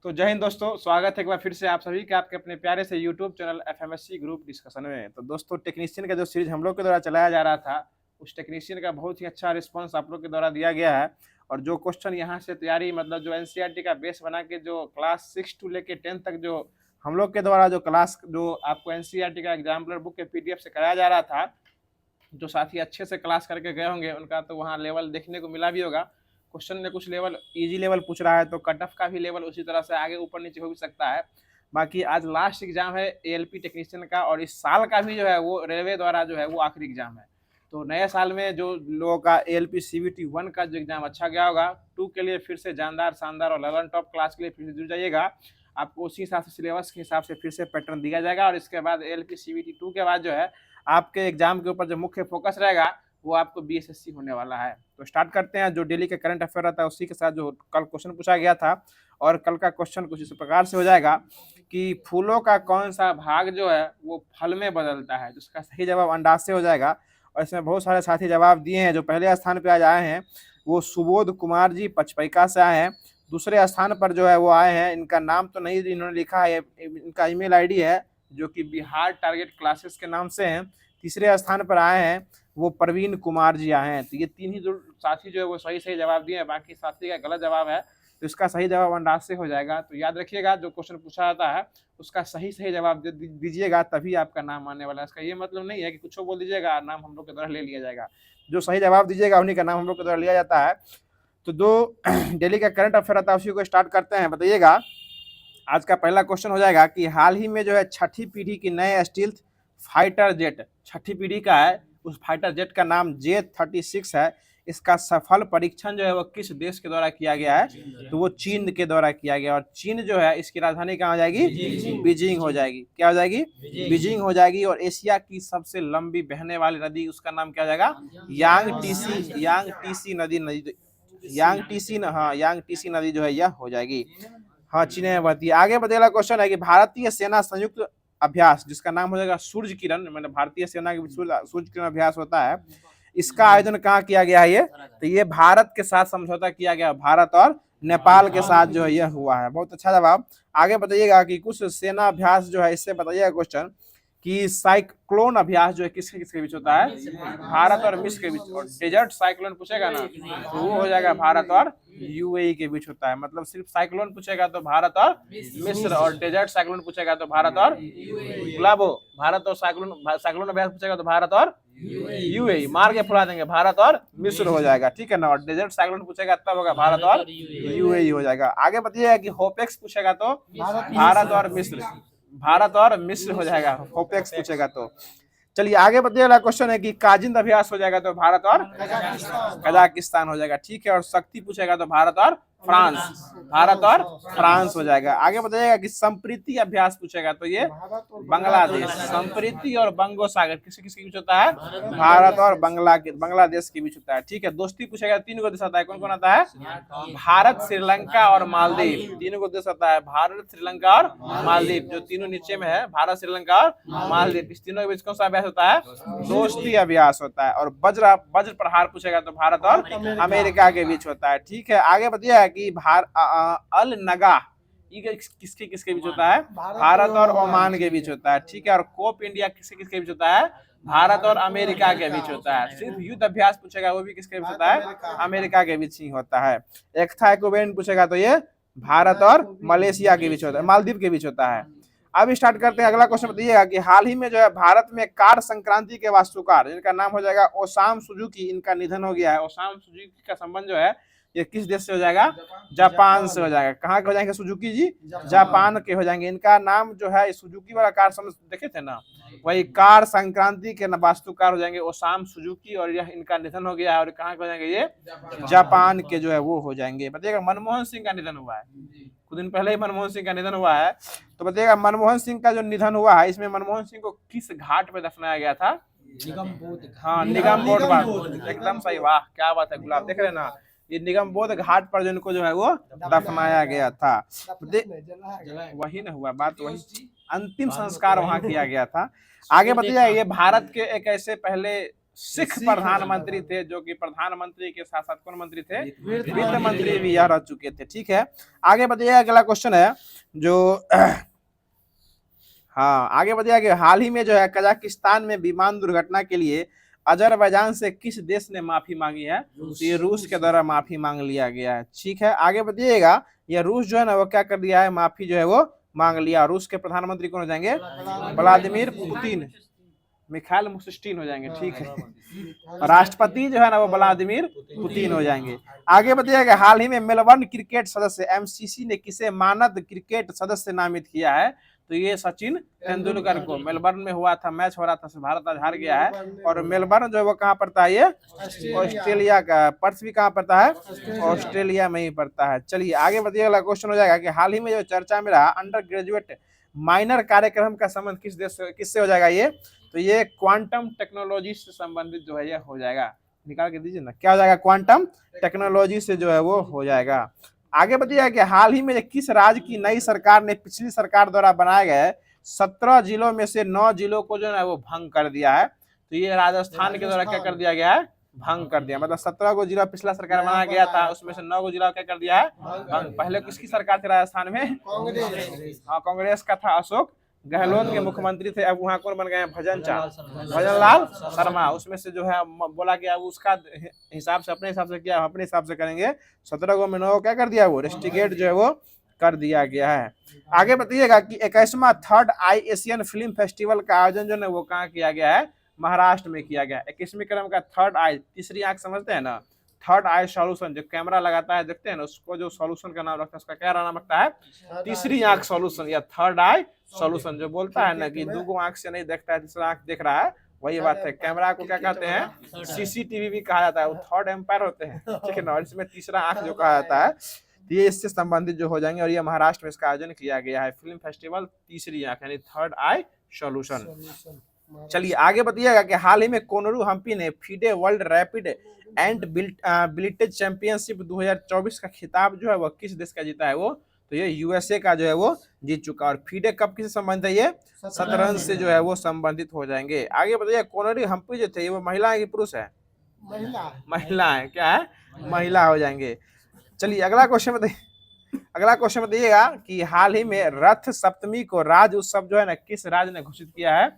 तो जय हिंद दोस्तों, स्वागत है एक बार फिर से आप सभी का आपके अपने प्यारे से यूट्यूब चैनल एफएमएससी ग्रुप डिस्कशन में। तो दोस्तों, टेक्नीशियन का जो सीरीज हम लोग के द्वारा चलाया जा रहा था, उस टेक्नीशियन का बहुत ही अच्छा रिस्पांस आप लोग के द्वारा दिया गया है। और जो क्वेश्चन यहाँ से तैयारी मतलब जो एनसीईआरटी का बेस बना के जो क्लास 6 टू लेके 10 तक जो हम लोग के द्वारा जो क्लास जो आपको एनसीईआरटी का एग्जाम्पलर बुक के पीडीएफ से कराया जा रहा था, जो साथी अच्छे से क्लास करके गए होंगे उनका तो वहाँ लेवल देखने को मिला भी होगा। क्वेश्चन में कुछ लेवल इजी लेवल पूछ रहा है, तो कट ऑफ का भी लेवल उसी तरह से आगे ऊपर नीचे हो भी सकता है। बाकी आज लास्ट एग्जाम है एएलपी टेक्नीशियन का, और इस साल का भी जो है वो रेलवे द्वारा जो है वो आखिरी एग्जाम है। तो नए साल में जो लोगों का एएलपी सीवीटी 1 का जो एग्जाम अच्छा गया होगा, 2 के लिए फिर से जानदार शानदार और ललन टॉप क्लास के लिए फिर से जुड़ जाइएगा। आपको उसी हिसाब से सिलेबस के हिसाब से फिर से पैटर्न दिया जाएगा, और इसके बाद एएलपी सीवीटी 2 के बाद जो है आपके एग्जाम के ऊपर जो मुख्य फोकस रहेगा वो आपको बीएसएससी होने वाला है। तो स्टार्ट करते हैं। जो डेली का करंट अफेयर रहता है उसी के साथ जो कल क्वेश्चन पूछा गया था, और कल का क्वेश्चन कुछ इस प्रकार से हो जाएगा कि फूलों का कौन सा भाग जो है वो फल में बदलता है, जिसका सही जवाब अंडाशय हो जाएगा। और इसमें बहुत सारे साथी जवाब दिए हैं। जो पहले स्थान पर आज आए हैं वो सुबोध कुमार जी पचपैका से आए हैं। दूसरे स्थान पर जो है वो आए हैं, इनका नाम तो नहीं इन्होंने लिखा है, इनका ईमेल आईडी है जो कि बिहार टारगेट क्लासेस के नाम से हैं। तीसरे स्थान पर आए हैं वो प्रवीण कुमार जी आए हैं। तो ये तीन ही जो साथी जो है वो सही जवाब दिए हैं, बाकी साथी का गलत जवाब है। तो इसका सही जवाब अंडाशय हो जाएगा। तो याद रखिएगा, जो क्वेश्चन पूछा जाता है उसका सही जवाब दीजिएगा, तभी आपका नाम आने वाला है। इसका ये मतलब नहीं है कि कुछ बोल दीजिएगा नाम हम लोग के द्वारा ले लिया जाएगा। जो सही जवाब दीजिएगा उन्हीं का नाम हम लोग के द्वारा लिया जाता है। तो जो डेली का करंट अफेयर आता है उसी को स्टार्ट करते हैं। बताइएगा, आज का पहला क्वेश्चन हो जाएगा कि हाल ही में जो है छठी पीढ़ी की नए स्टील्थ फाइटर जेट, छठी पीढ़ी का है, उस फाइटर जेट का नाम J-36 है। इसका सफल परीक्षण जो है वो किस देश के द्वारा किया गया है? तो वो चीन के द्वारा किया गया। और चीन जो है इसकी राजधानी कहाँ हो जाएगी? बीजिंग हो जाएगी। क्या हो जाएगी? बीजिंग हो जाएगी। और एशिया की सबसे लंबी बहने वाली नदी, उसका नाम क्या हो जाएगा? यांगटीसी नदी जो है यह हो जाएगी। हाँ, चीन में बहती है। आगे बढ़ेगा क्वेश्चन है कि भारतीय सेना संयुक्त अभ्यास, जिसका नाम हो जाएगा सूर्य किरण, मतलब भारतीय सेना के सूर्य किरण अभ्यास होता है, इसका आयोजन कहाँ किया गया है? तो ये भारत के साथ समझौता किया गया, भारत और नेपाल के साथ जो है यह हुआ है। बहुत अच्छा जवाब। आगे बताइएगा कि कुछ सेना अभ्यास जो है, इससे बताइएगा क्वेश्चन कि साइक्लोन अभ्यास जो है किसके किसके बीच होता है? भारत और मिस्र के बीच। और डेजर्ट साइक्लोन पूछेगा ना तो वो हो जाएगा भारत और यूएई के बीच होता है। मतलब सिर्फ साइक्लोन पूछेगा तो भारत और मिस्र, और डेजर्ट साइक्लोन पूछेगा तो भारत और गुलाबो। भारत और साइक्लोन अभ्यास पूछेगा तो भारत और यूएई। मार के फुला देंगे, भारत और मिस्र हो जाएगा, ठीक है ना। और डेजर्ट साइक्लोन पूछेगा तब होगा भारत और यूएई हो जाएगा। आगे बताइएगा कि होपेक्स पूछेगा तो भारत और मिस्र हो जाएगा, होपेक्स पूछेगा तो। चलिए आगे बताइए, वाला क्वेश्चन है कि काजिंद अभ्यास हो जाएगा तो भारत और कजाकिस्तान हो जाएगा, ठीक है। और शक्ति पूछेगा तो भारत और फ्रांस हो जाएगा। आगे बताइएगा कि संप्रीति अभ्यास पूछेगा तो ये बांग्लादेश। संप्रीति और बंगो सागर किसके किसके बीच होता है? भारत और बांग्लादेश के बीच होता है, ठीक है। दोस्ती पूछेगा, 3 गो देश आता है, कौन कौन आता है? भारत, श्रीलंका और मालदीव। 3 गो देश आता है, भारत, श्रीलंका और मालदीव, जो तीनों नीचे में है, भारत, श्रीलंका और मालदीव। इस तीनों के बीच कौन सा अभ्यास होता है? दोस्ती अभ्यास होता है। और वज्र प्रहार पूछेगा तो भारत और अमेरिका के बीच होता है, ठीक है। आगे बताइए कि अल नगा किसके किसके बीच होता है? भारत और ओमान के बीच होता है, ठीक है। और कोप इंडिया किसके किसके बीच होता है? भारत और अमेरिका के बीच होता है। सिर्फ युद्ध अभ्यास पूछेगा वो भी किसके बीच होता है? अमेरिका के बीच ही होता है। एक्थाइकोबेन पूछेगा तो ये भारत और मलेशिया के बीच होता है, मालदीव के बीच होता है। अब स्टार्ट करते हैं। अगला क्वेश्चन बताइएगा कि हाल ही में जो है भारत में कार संक्रांति के वास्तुकार, इनका नाम हो जाएगा ओसाम सुजुकी, इनका निधन हो गया है। ओसाम सुजुकी का संबंध जो है ये किस देश से हो जाएगा? जापान से हो जाएगा। कहाँ के हो जाएंगे सुजुकी जी? जापान के हो जाएंगे। इनका नाम जो है सुजुकी वाला कार समझ देखे थे ना, वही कार संक्रांति के वास्तुकार हो जाएंगे ओसाम सुजुकी। और यह इनका निधन हो गया है। और कहाँ के हो जाएंगे? ये जापान के जो है वो हो जाएंगे। बताइएगा, मनमोहन सिंह का निधन हुआ है, कुछ दिन पहले ही मनमोहन सिंह का निधन हुआ है। तो बताइएगा, मनमोहन सिंह का जो निधन हुआ है, इसमें मनमोहन सिंह को किस घाट पे दफनाया गया था? हाँ, निगम बोध। एकदम सही, वाह क्या बात है गुलाब, देख रहे ना, ये निगम बोध घाट पर जिनको जो है वो दफनाया गया था। वही ना हुआ बात, वही अंतिम संस्कार वहां किया गया था। आगे बताइए, ये भारत के एक ऐसे पहले सिख प्रधानमंत्री थे, जो कि प्रधानमंत्री के साथ साथ कौन मंत्री थे, वित्त मंत्री भी यह रह चुके थे। ठीक है, आगे बताइए, अगला क्वेश्चन है जो हाँ आगे बताइए कि हाल ही में जो है कजाकिस्तान में विमान दुर्घटना के लिए अजरबैजान से किस देश ने माफी मांगी है? तो ये रूस के द्वारा माफी मांग लिया गया है। ठीक है, आगे बताइएगा, ये रूस जो है ना वो क्या कर दिया है, माफी जो है वो मांग लिया। रूस के प्रधानमंत्री कौन हो जाएंगे? व्लादिमीर पुतिन, मिखाइल मुशिस्टिन हो जाएंगे। ठीक है, राष्ट्रपति जो है ना वो व्लादिमीर पुतिन हो जाएंगे। आगे बताइएगा, हाल ही में मेलबर्न क्रिकेट सदस्य एमसीसी ने किसे मानद क्रिकेट सदस्य नामित किया है? तो ये सचिन तेंदुलकर को। मेलबर्न में हुआ था, मैच हो रहा था, भारत आज हार गया है। और मेलबर्न जो है वो कहाँ पड़ता है? ये ऑस्ट्रेलिया का। पर्थ भी कहाँ पड़ता है? ऑस्ट्रेलिया में ही पड़ता है। चलिए आगे बताइए, अगला क्वेश्चन हो जाएगा कि हाल ही में जो चर्चा में रहा अंडर ग्रेजुएट माइनर कार्यक्रम का संबंध किस देश से, किससे हो जाएगा? ये तो ये क्वांटम टेक्नोलॉजी से संबंधित जो है ये हो जाएगा। निकाल के दीजिए ना, क्या हो जाएगा? क्वांटम टेक्नोलॉजी से जो है वो हो जाएगा। आगे बताइए कि हाल ही में किस राज्य की नई सरकार ने पिछली सरकार द्वारा बनाए गए 17 जिलों में से 9 जिलों को जो है वो भंग कर दिया है? तो ये राजस्थान के द्वारा क्या कर दिया गया है? भंग कर दिया। मतलब 17 को जिला पिछला सरकार बनाया गया था, उसमें से 9 को जिला क्या कर दिया है? भंग। पहले किसकी सरकार थी राजस्थान में? हाँ, कांग्रेस का था, अशोक गहलोत के मुख्यमंत्री थे। अब वहाँ कौन बन गए हैं? भजन लाल शर्मा। उसमें से जो है बोला गया उसका हिसाब से, अपने हिसाब से किया, अपने हिसाब से करेंगे। 17 को में 9 क्या कर दिया? वो रेस्टिगेट जो है वो कर दिया गया है। आगे बताइएगा कि 21वां थर्ड आई एशियन फिल्म फेस्टिवल का आयोजन जो है वो कहाँ किया गया है? महाराष्ट्र में किया गया। 21वीं क्रम का थर्ड आई, तीसरी आंख समझते हैं ना, थर्ड आई सॉल्यूशन, जो कैमरा लगाता है देखते हैं ना, उसको जो सॉल्यूशन का नाम रखता है, उसका क्या नाम रखता है? तीसरी आंख सॉल्यूशन या थर्ड आई सॉल्यूशन। जो बोलता है ना कि दो आंख से नहीं देखता है, तीसरा आंख देख रहा है, वही बात है। कैमरा को क्या कहते हैं? सीसीटीवी भी कहा जाता है, वो थर्ड एम्पायर होते हैं। ठीक है ना, और इसमें तीसरा आंख जो कहा जाता है, ये इससे संबंधित जो हो जाएंगे। और ये महाराष्ट्र में इसका आयोजन किया गया है, फिल्म फेस्टिवल तीसरी आंख यानी थर्ड आई सॉल्यूशन। चलिए आगे बताइएगा कि हाल ही में कोनरू हम्पी ने FIDE world rapid and blitz championship 2024 का खिताब जो है वो किस देश का जीता है? वो तो ये यूएसए का जो है वो जीत चुका। और फीडे कप किससे संबंधित है? ये शतरंज से जो है वो संबंधित हो जाएंगे। आगे बताइए, कोनरू हम्पी जो थे वो महिला है कि पुरुष है? महिला है। क्या है? महिला हो जाएंगे। चलिए अगला क्वेश्चन बताइए, अगला क्वेश्चन बताइएगा कि हाल ही में रथ सप्तमी को राज्य उत्सव जो है ना किस राज्य ने घोषित किया है?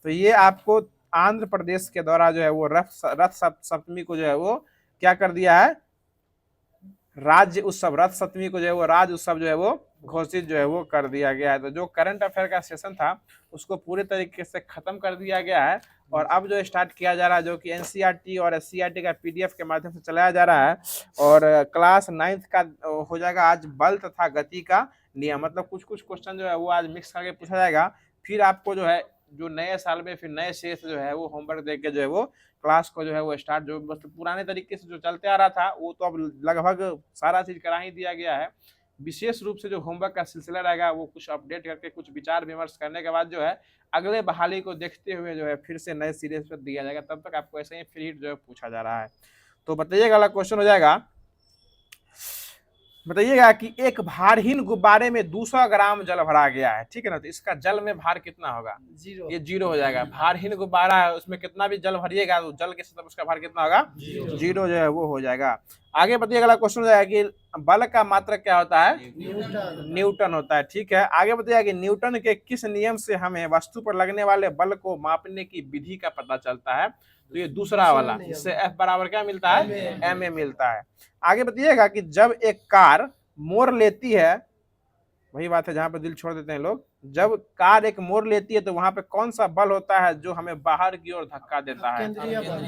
तो ये आपको आंध्र प्रदेश के द्वारा जो है वो रथ सप्तमी को जो है वो क्या कर दिया है? राज्य उत्सव, रथ सप्तमी को जो है वो राज्य उत्सव जो है वो घोषित जो है वो कर दिया गया है। तो जो करंट अफेयर का सेशन था उसको पूरे तरीके से खत्म कर दिया गया है और अब जो स्टार्ट किया जा रहा है, जो कि एनसीईआरटी और एससीईआरटी का पीडीएफ के माध्यम से चलाया जा रहा है। और क्लास 9th का हो जाएगा आज बल तथा गति का नियम। मतलब कुछ कुछ क्वेश्चन जो है वो आज मिक्स करके पूछा जाएगा। फिर आपको जो है जो नए साल में फिर नए शेष जो है वो होमवर्क दे के जो है वो क्लास को जो है वो स्टार्ट, जो बस पुराने तरीके से जो चलते आ रहा था वो तो अब लगभग सारा चीज करा ही दिया गया है। विशेष रूप से जो होमवर्क का सिलसिला रहेगा वो कुछ अपडेट करके कुछ विचार विमर्श करने के बाद जो है अगले बहाली को देखते हुए जो है फिर से नए सीरीज पर दिया जाएगा। तब तक आपको ऐसे ही फ्री हिट जो है पूछा जा रहा है। तो बताइएगा, अगला क्वेश्चन हो जाएगा, बताइएगा कि एक भारहीन गुब्बारे में 200 ग्राम जल भरा गया है। ठीक है ना, तो इसका जल में भार कितना होगा? ये 0 हो जाएगा। भारहीन गुब्बारा है, उसमें कितना भी जल भरिएगा तो जल के साथ उसका भार कितना होगा? 0 जो है वो हो जाएगा। आगे बताइएगा, अगला क्वेश्चन हो जाएगा कि बल का मात्रक क्या होता है? न्यूटन होता है। ठीक है, आगे बताइएगा कि न्यूटन के किस नियम से हमें वस्तु पर लगने वाले बल को मापने की विधि का पता चलता है? तो ये दूसरा वाला, इससे F बराबर क्या मिलता है? ma मिलता है। आगे बताइएगा कि जब एक कार मोड़ लेती है, वही बात है जहां पे दिल छोड़ देते हैं लोग, जब कार एक मोड़ लेती है तो वहां पे कौन सा बल होता है जो हमें बाहर की ओर धक्का देता है?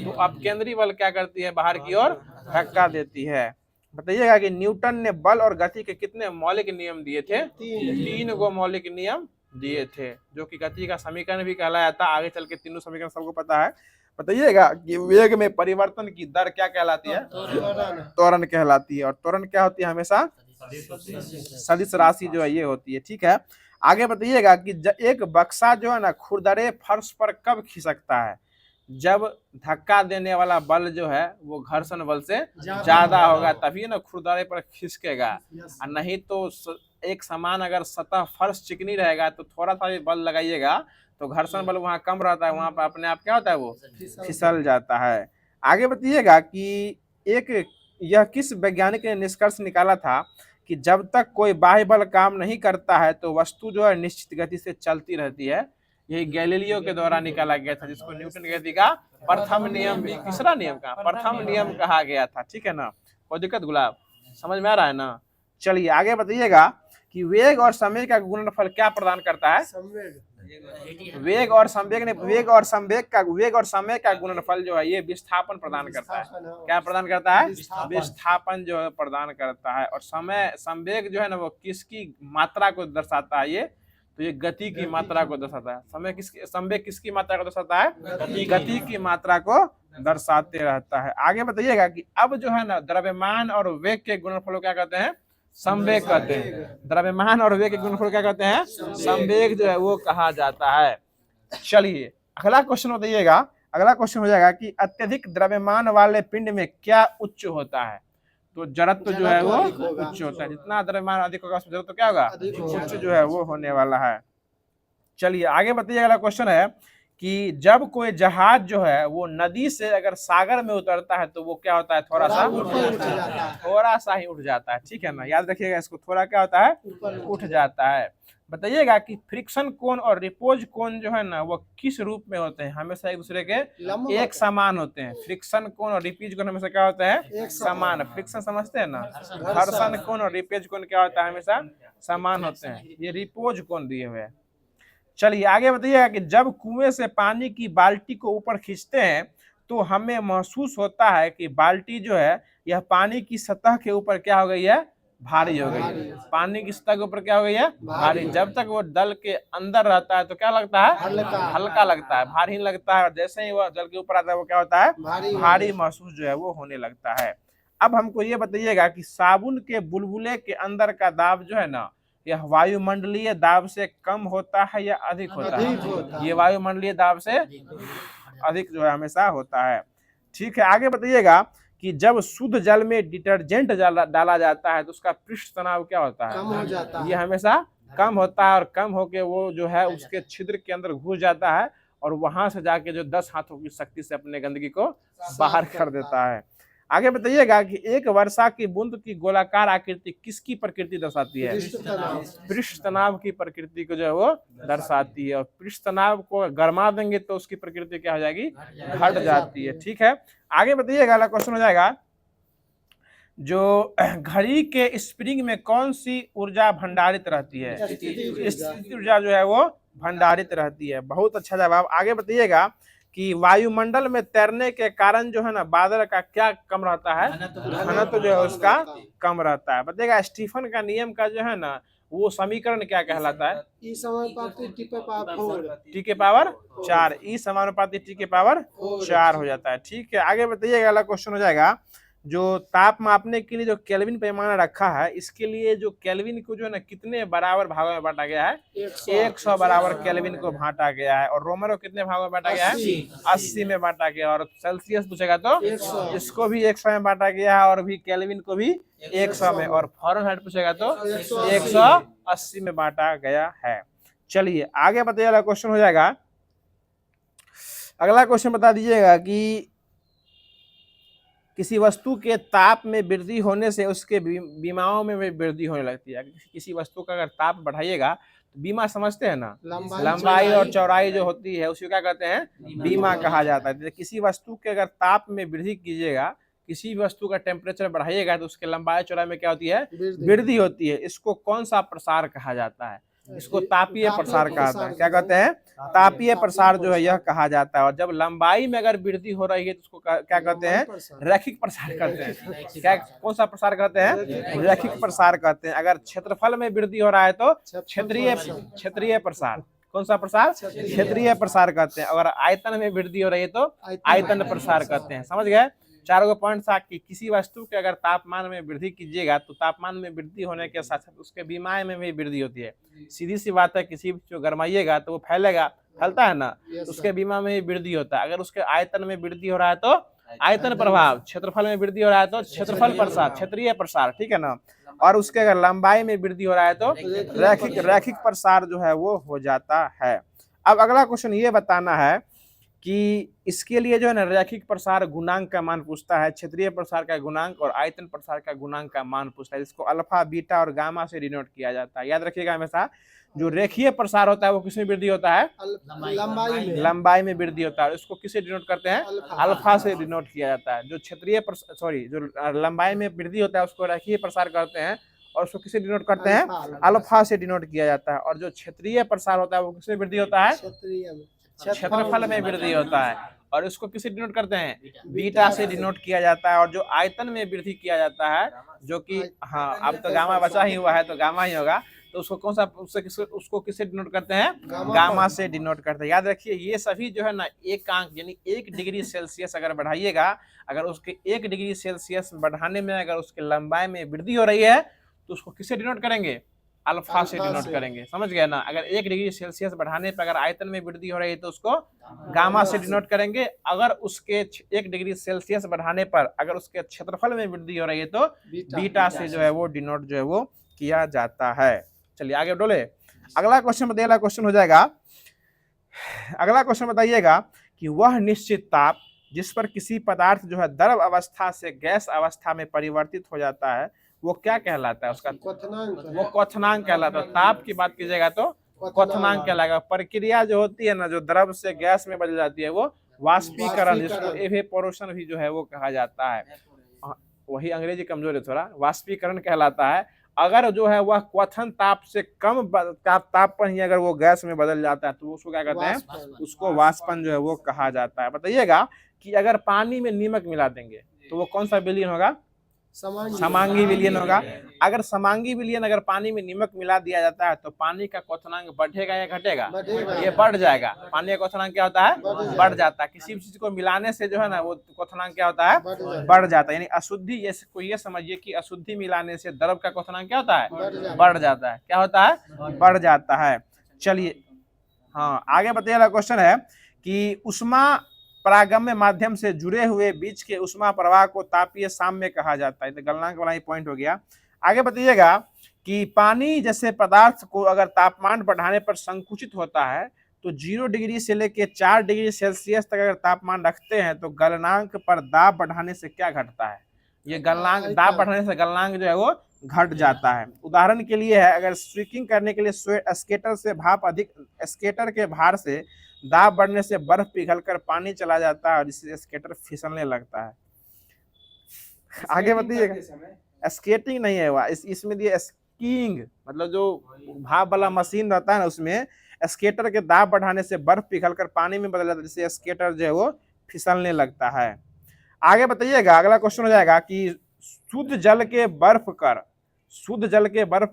तो अब केंद्रीय बल क्या करती है? बाहर की ओर धक्का देती है। बताइएगा कि न्यूटन ने बल और गति के कितने मौलिक नियम दिए थे? 3 गो मौलिक नियम दिए थे, जो कि गति का समीकरण भी कहलाया था। आगे चल के तीनों समीकरण सबको पता है। बताइएगा कि वेग में परिवर्तन की दर क्या कहलाती है? त्वरण कहलाती है। और त्वरण क्या होती है? हमेशा सदिश राशि जो है ये होती है। ठीक है, आगे बताइएगा कि एक बक्सा जो है ना खुरदरे फर्श पर कब खिसकता है? जब धक्का देने वाला बल जो है वो घर्षण बल से ज्यादा होगा, तभी ना खुरदरे पर खिसकेगा। और नहीं तो एक समान अगर सतह फर्श चिकनी रहेगा तो थोड़ा सा भी बल लगाइएगा तो घर्षण बल वहाँ कम रहता है, वहाँ पर अपने आप क्या होता है, वो फिसल जाता है। आगे बताइएगा कि एक यह किस वैज्ञानिक ने निष्कर्ष निकाला था कि जब तक कोई बाह्य बल काम नहीं करता है तो वस्तु जो है निश्चित गति से चलती रहती है। यही गैलीलियो के द्वारा निकाला गया था, जिसको न्यूटन की गति का प्रथम नियम, तीसरा नियम का प्रथम नियम कहा गया था। ठीक है ना, कोई दिक्कत गुलाब, समझ में आ रहा है ना? चलिए आगे बताइएगा कि वेग और समय का गुणनफल क्या प्रदान करता है? वेग और संवेग ने वेग और समय का गुणनफल जो है ये विस्थापन प्रदान करता है। क्या प्रदान करता है? विस्थापन जो है प्रदान करता है। और समय संवेग जो है ना वो किसकी मात्रा को दर्शाता है? ये तो ये गति की मात्रा को दर्शाता है। संवेग किसकी मात्रा को दर्शाता है? गति की मात्रा को दर्शाते रहता है। आगे बताइएगा कि अब जो है ना द्रव्यमान और वेग के गुणनफल क्या कहते हैं? संवेग कहते हैं। द्रव्यमान और वेग के गुणनफल क्या कहते हैं? संवेग जो है वो कहा जाता है। चलिए अगला क्वेश्चन बताइएगा। अगला क्वेश्चन हो जाएगा कि अत्यधिक द्रव्यमान वाले पिंड में क्या उच्च होता है? तो जड़त्व जो है वो उच्च होता है। जितना द्रव्यमान अधिक होगा उसमें जड़त्व क्या होगा? उच्च जो है वो होने वाला है। चलिए आगे बताइए। अगला क्वेश्चन है कि जब कोई जहाज जो है वो नदी से अगर सागर में उतरता है तो वो क्या होता है? थोड़ा सा ही उठ जाता है। ठीक है ना, याद रखिएगा इसको, थोड़ा क्या होता है? उठ जाता है। बताइएगा कि फ्रिक्शन कोण और रिपोज कोण जो है ना वो किस रूप में होते हैं? हमेशा एक दूसरे के एक समान होते हैं। फ्रिक्शन कोण और रिपेज कोण हमेशा क्या होते हैं? समान। फ्रिक्शन समझते हैं ना? घर्षण कोण और रिपेज कोण क्या होता है? हमेशा समान होते हैं। ये रिपोज कोण दिए हुए हैं। चलिए आगे बताइएगा कि जब कुएं से पानी की बाल्टी को ऊपर खींचते हैं तो हमें महसूस होता है कि बाल्टी जो है यह पानी की सतह के ऊपर क्या हो गई है? भारी हो गई है। पानी की सतह के ऊपर क्या हो गई है? भारी। जब तक वो जल के अंदर रहता है तो क्या लगता है? हल्का लगता है, भारी लगता है। और जैसे ही वह जल के ऊपर आता है वो क्या होता है? भारी महसूस जो है वो होने लगता है। अब हमको ये बताइएगा कि साबुन के बुलबुले के अंदर का दाब जो है ना यह वायुमंडलीय दाब से कम होता है या अधिक होता है? ये वायुमंडलीय दाब से अधिक जो है हमेशा होता है। ठीक है, आगे बताइएगा कि जब शुद्ध जल में डिटर्जेंट डाला जाता है तो उसका पृष्ठ तनाव क्या होता है? कम हो जाता है। ये हमेशा कम होता है और कम होके वो जो है उसके छिद्र के अंदर घुस जाता है और वहां से जाके जो 10 हाथों की शक्ति से अपने गंदगी को बाहर कर देता है। आगे बताइएगा कि एक वर्षा की बूंद की गोलाकार आकृति किसकी प्रकृति दर्शाती है? पृष्ठ तनाव की प्रकृति को जो है वो दर्शाती है। और पृष्ठ तनाव को गर्मा देंगे तो उसकी प्रकृति क्या हो जाएगी? घट जाती है। ठीक है, आगे बताइएगा। अगला क्वेश्चन हो जाएगा, जो घड़ी के स्प्रिंग में कौन सी ऊर्जा भंडारित रहती है? स्थिति ऊर्जा जो है वो भंडारित रहती है। बहुत अच्छा जवाब। आगे बताइएगा कि वायुमंडल में तैरने के कारण जो है ना बादल का क्या कम रहता है? घनत्व जो है उसका कम रहता है। बताइएगा स्टीफन का नियम का जो है ना वो समीकरण क्या कहलाता है? ई समानुपाती टी के पावर 4। टी के पावर 4। ई समानुपाती टी के पावर 4 हो जाता है। ठीक है, आगे बताइएगा। अगला क्वेश्चन हो जाएगा, जो ताप मापने के लिए जो केल्विन पैमाना रखा है इसके लिए जो केल्विन को जो है ना कितने बराबर भागों में बांटा गया है? 100 बराबर केल्विन को बांटा गया है। और रोमर को कितने भागों में बांटा गया है? 80 में बांटा गया। और सेल्सियस पूछेगा तो इसको भी 100 में बांटा गया है और भी केल्विन को भी 100 में। और फ़ारेनहाइट पूछेगा तो 180 में बांटा गया है। चलिए आगे बताइए। अगला क्वेश्चन हो जाएगा। अगला क्वेश्चन बता दीजिएगा कि किसी वस्तु के ताप में वृद्धि होने से उसके बीमाओं में वृद्धि होने लगती है। किसी वस्तु का अगर ताप बढ़ाइएगा तो बीमा समझते हैं ना, लंबाई और चौड़ाई जो होती है उसको क्या कहते हैं? बीमा कहा जाता है। किसी वस्तु के अगर ताप में वृद्धि कीजिएगा, किसी वस्तु का टेम्परेचर बढ़ाइएगा तो उसके लंबाई चौड़ाई में क्या होती है? वृद्धि होती है। इसको कौन सा प्रसार कहा जाता है? इसको तापीय प्रसार कहते हैं। क्या कहते हैं? तापीय प्रसार जो है यह कहा जाता है। और जब लंबाई में अगर वृद्धि हो रही है तो उसको क्या कहते हैं? रैखिक प्रसार कहते हैं। क्या कौन सा प्रसार कहते हैं? रैखिक प्रसार कहते हैं। अगर क्षेत्रफल में वृद्धि हो रहा है तो क्षेत्रीय प्रसार। कौन सा प्रसार? क्षेत्रीय प्रसार कहते हैं। अगर आयतन में वृद्धि हो रही है तो आयतन प्रसार कहते हैं। समझ गए? चारों पॉइंट था कि किसी वस्तु के अगर तापमान में वृद्धि कीजिएगा तो तापमान में वृद्धि होने के साथ साथ उसके बीमारी में भी वृद्धि होती है। सीधी सी बात है, किसी जो गर्माइएगा तो वो फैलता है ना, उसके बीमा में भी वृद्धि होता है। अगर उसके आयतन में वृद्धि हो रहा है तो आयतन प्रभाव, क्षेत्रफल में वृद्धि हो रहा है तो क्षेत्रफल प्रसार, क्षेत्रीय प्रसार। ठीक है ना। और उसके अगर लंबाई में वृद्धि हो रहा है तो रैखिक प्रसार जो है वो हो जाता है। अब अगला क्वेश्चन ये बताना है कि इसके लिए जो है ना रैखिक प्रसार गुणांक का मान पूछता है, क्षेत्रीय प्रसार का गुणांक और आयतन प्रसार का गुणांक का मान पूछता है, जिसको अल्फा, बीटा और गामा से डिनोट किया जाता है। याद रखिएगा हमेशा, जो रेखीय प्रसार होता है वो किसमें वृद्धि होता है? लंबाई में वृद्धि होता है। इसको किससे डिनोट करते हैं? अल्फा से डिनोट किया जाता है। जो क्षेत्रीय जो लंबाई में वृद्धि होता है उसको रेखीय प्रसार करते हैं, और उसको किससे डिनोट करते हैं? अल्फा से डिनोट किया जाता है। और जो क्षेत्रीय प्रसार होता है वो किससे वृद्धि होता है? क्षेत्रफल में वृद्धि होता है, और इसको किससे डिनोट करते हैं? बीटा से डिनोट किया जाता है। और जो आयतन में वृद्धि किया जाता है, जो कि हाँ अब तो गामा बचा ही हुआ है तो गामा ही होगा, तो उसको कौन सा उसको किससे डिनोट करते हैं? गामा से डिनोट करते हैं। याद रखिए ये सभी जो है ना एक अंक यानी 1 डिग्री सेल्सियस अगर बढ़ाइएगा, अगर उसके 1 डिग्री सेल्सियस बढ़ाने में अगर उसके लंबाई में वृद्धि हो रही है तो उसको किससे डिनोट करेंगे? अल्फा से डिनोट करेंगे। समझ गए ना? अगर 1 डिग्री सेल्सियस बढ़ाने पर अगर आयतन में वृद्धि हो रही है तो उसको गामा से डिनोट करेंगे। अगर उसके 1 डिग्री सेल्सियस बढ़ाने पर अगर उसके क्षेत्रफल में वृद्धि हो रही है तो बीटा से जो है वो डिनोट जो है वो किया जाता है। चलिए आगे बोले। अगला क्वेश्चन बताइएगा, क्वेश्चन हो जाएगा, अगला क्वेश्चन बताइएगा कि वह निश्चित ताप जिस पर किसी पदार्थ जो है द्रव अवस्था से गैस अवस्था में परिवर्तित हो जाता है वो क्या कहलाता है? उसका वो क्वथनांक कहलाता है। ताप की बात कीजिएगा तो क्वथनांक कहलाएगा। प्रक्रिया जो होती है ना जो द्रव से गैस में बदल जाती है वो वाष्पीकरण, जिसको एवेपोरेशन भी जो है वो कहा जाता है। वही अंग्रेजी कमजोर है थोड़ा, वाष्पीकरण कहलाता है। अगर जो है वह क्वथन ताप से कम ताप पर ही अगर वो गैस में बदल जाता है तो उसको क्या कहते हैं? उसको वाष्पन जो है वो कहा जाता है। बताइएगा कि अगर पानी में नमक मिला देंगे तो वो कौन सा विलयन होगा? समांगी विलयन होगा। अगर समांगी विलयन अगर पानी में नमक मिला दिया जाता है तो पानी का क्वथनांक बढ़ेगा या घटेगा? ये बढ़ जाएगा। पानी का क्वथनांक क्या होता है? बढ़ जाता है। किसी भी चीज को मिलाने से जो है ना वो क्वथनांक क्या होता है? बढ़ जाता है। यानी अशुद्धि, ये समझिए कि अशुद्धि मिलाने से द्रव का क्वथनांक क्या होता है? बढ़ जाता है। क्या होता है? बढ़ जाता है। चलिए हाँ आगे बताइए। क्वेश्चन है कि उष्मा परागम्य माध्यम से जुड़े हुए बीच के उष्मा प्रवाह को तापीय साम्य कहा जाता है। तो गलनांक वाला ही पॉइंट हो गया। आगे बताइएगा कि पानी जैसे पदार्थ को अगर तापमान बढ़ाने पर संकुचित होता है तो 0 डिग्री से लेकर 4 डिग्री सेल्सियस तक अगर तापमान रखते हैं तो गलनांक पर दाब बढ़ाने से क्या घटता है? ये गलनांक, दाब बढ़ाने से गलनांक जो है वो घट जाता है। उदाहरण के लिए है, अगर स्ट्रीकिंग करने के लिए स्केटर से भाप अधिक, स्केटर के भार से दाब बढ़ने से बर्फ पिघलकर पानी चला जाता है और इससे स्केटर फिसलने लगता है। आगे बताइएगा। स्केटिंग नहीं है वह, इसमें दिए स्कीइंग, मतलब जो भाप वाला मशीन रहता है ना उसमें स्केटर के दाब बढ़ाने से बर्फ पिघलकर पानी में बदल जाता है, जिससे स्केटर जो है वो फिसलने लगता है। आगे बताइएगा। अगला क्वेश्चन हो जाएगा कि शुद्ध जल के बर्फ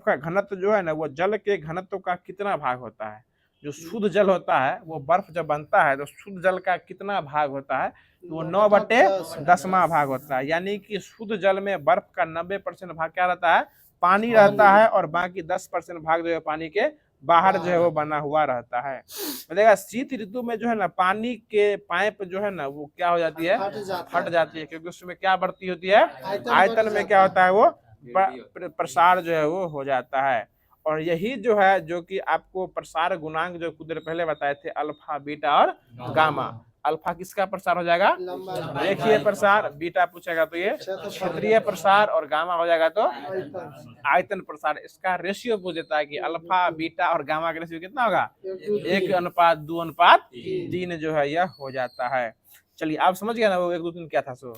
का घनत्व जो है ना वो जल के घनत्व का कितना भाग होता है? जो शुद्ध जल होता है वो बर्फ जब बनता है तो शुद्ध जल का कितना भाग होता है? तो वो 9/10 भाग होता है। यानी कि शुद्ध जल में बर्फ का 90% भाग क्या रहता है? पानी रहता है, और बाकी 10% भाग जो है पानी के बाहर जो है वो बना हुआ रहता है। देखा शीत ऋतु में जो है ना पानी के पाइप जो है ना वो क्या हो जाती है? फट जाती है, क्योंकि उसमें क्या बढ़ती होती है? आयतन में क्या होता है? वो प्रसार जो है वो हो जाता है। और यही जो है जो कि आपको प्रसार गुणांक जो कुछ देर पहले बताए थे, अल्फा, बीटा और गामा। अल्फा किसका प्रसार हो जाएगा? रेखीय प्रसार। बीटा पूछेगा तो ये क्षेत्रीय प्रसार, और गामा हो जाएगा तो आयतन प्रसार। इसका रेशियो पूछ देता है कि अल्फा, बीटा और गामा का रेशियो कितना होगा? 1:2:3 जो है यह हो जाता है। चलिए आप समझ गए ना वो 1 2 3 क्या था? सो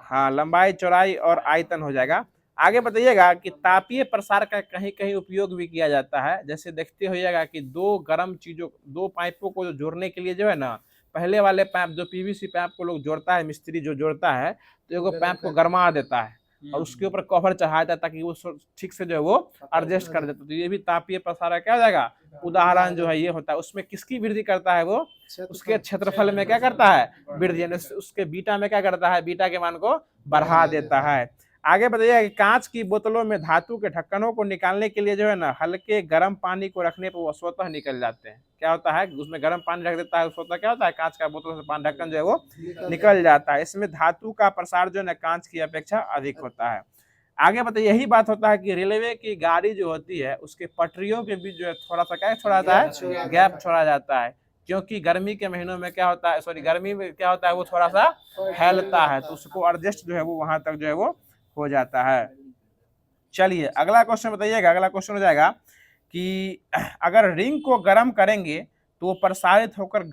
हाँ, लंबाई, चौड़ाई और आयतन हो जाएगा। आगे बताइएगा कि तापीय प्रसार का कहीं कहीं उपयोग भी किया जाता है। जैसे देखते होइएगा कि दो पाइपों को जोड़ने के लिए जो है ना, पहले वाले पाइप जो पीवीसी पाइप को लोग जोड़ता है, मिस्त्री जो जोड़ता है तो एगो पाइप को गरमा देता है और उसके ऊपर कवर चढ़ा देता है ताकि वो ठीक से जो है वो एडजस्ट कर देता है। तो ये भी तापीय प्रसार क्या हो जाएगा? उदाहरण जो है ये होता है। उसमें किसकी वृद्धि करता है? वो उसके क्षेत्रफल में क्या करता है? वृद्धि। उसके बीटा में क्या करता है? बीटा के मान को बढ़ा देता है। आगे बताइए कि कांच की बोतलों में धातु के ढक्कनों को निकालने के लिए जो है ना हल्के गर्म पानी को रखने पर वो स्वतः निकल जाते हैं। क्या होता है? उसमें गर्म पानी रख देता है, स्वतः क्या होता है? कांच का बोतल से पानी ढक्कन जो है वो निकल जाता है। इसमें धातु का प्रसार जो है ना कांच की अपेक्षा अधिक होता है। आगे बताइए, यही बात होता है कि रेलवे की गाड़ी जो होती है उसके पटरियों के बीच जो है थोड़ा सा क्या छोड़ा जाता है, गैप छोड़ा जाता है, क्योंकि गर्मी के महीनों में क्या होता है, सॉरी गर्मी में क्या होता है, वो थोड़ा सा फैलता है, तो उसको एडजस्ट जो है वो वहां तक जो है वो हो जाता है। चलिए अगला क्वेश्चन बताइएगा। अगला क्वेश्चन हो जाएगा कि अगर रिंग को गर्म करेंगे तो वो प्रसारित होकर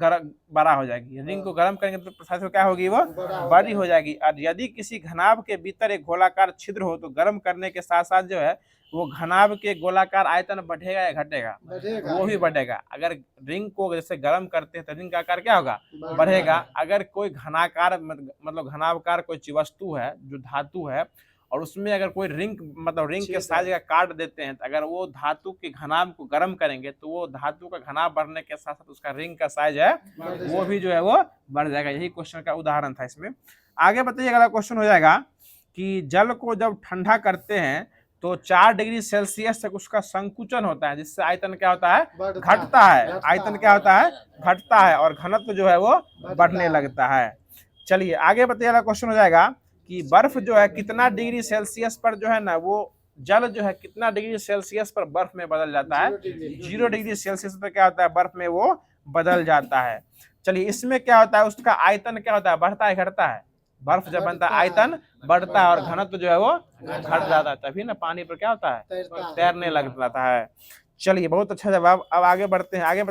बड़ा हो जाएगी। रिंग को गर्म करेंगे तो प्रसारित होकर क्या होगी, वो बड़ी हो जाएगी। और यदि किसी घनाभ के भीतर एक गोलाकार छिद्र हो तो गर्म करने के साथ साथ जो है वो घनाभ के गोलाकार आयतन बढ़ेगा या घटेगा, वो भी बढ़ेगा। अगर रिंग को जैसे गर्म करते हैं तो रिंग का आकार क्या होगा, बढ़ेगा। अगर कोई घनाकार मतलब घनाभकार कोई वस्तु है जो धातु है और उसमें अगर कोई रिंग मतलब रिंग के साइज का काट देते हैं तो अगर वो धातु के घनाभ को गर्म करेंगे तो वो धातु का घनाभ बढ़ने के साथ साथ उसका रिंग का साइज है वो भी जो है वो बढ़ जाएगा। यही क्वेश्चन का उदाहरण था इसमें। आगे बताइए, अगला क्वेश्चन हो जाएगा कि जल को जब ठंडा करते हैं तो 4 डिग्री सेल्सियस तक उसका संकुचन होता है, जिससे आयतन क्या होता है, घटता है। आयतन क्या होता है, घटता है, और घनत्व जो है वो बढ़ने लगता है। चलिए आगे बताइए, अगला क्वेश्चन हो जाएगा कि बर्फ जो है कितना डिग्री सेल्सियस पर जो है ना वो जल जो है कितना डिग्री सेल्सियस पर बर्फ में बदल जाता है, 0 डिग्री सेल्सियस पर क्या होता है, बर्फ में वो बदल जाता है। चलिए इसमें क्या होता है, उसका आयतन क्या होता है, बढ़ता है घटता है। बर्फ जब बनता है आयतन बढ़ता है और घनत्व जो है वो घट जाता है, तभी ना पानी पर क्या होता है, तैरने लग जाता है। चलिए बहुत अच्छा जवाब। अब आगे बढ़ते हैं। आगे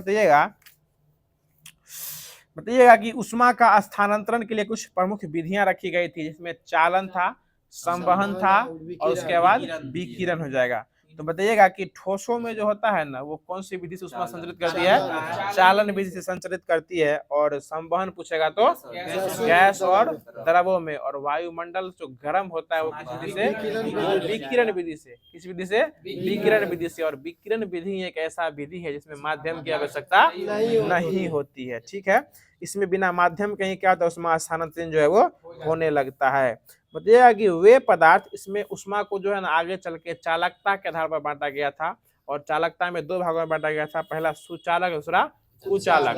बताइएगा कि उष्मा का स्थानांतरण के लिए कुछ प्रमुख विधियां रखी गई थी, जिसमें चालन था, संवहन था और उसके बाद विकिरण हो जाएगा। तो बताइएगा कि ठोसों में जो होता है ना वो कौन सी विधि से उष्मा संचरित करती है, चालन विधि से संचरित करती है। और संवहन पूछेगा तो गैस और द्रवों में। और वायुमंडल जो गर्म होता है वो किस विधि से, वो विकिरण विधि से। किस विधि से, विकिरण विधि से। और विकिरण विधि एक ऐसा विधि है जिसमें माध्यम की आवश्यकता नहीं होती है, ठीक है। इसमें बिना माध्यम के ही क्या होता है, उष्मा स्थानांतरण जो है वो होने लगता है। बताइएगा कि वे पदार्थ, इसमें उष्मा को जो है ना आगे चल के चालकता के आधार पर बांटा गया था, और चालकता में 2 भागों में बांटा गया था, पहला सुचालक, दूसरा कुचालक।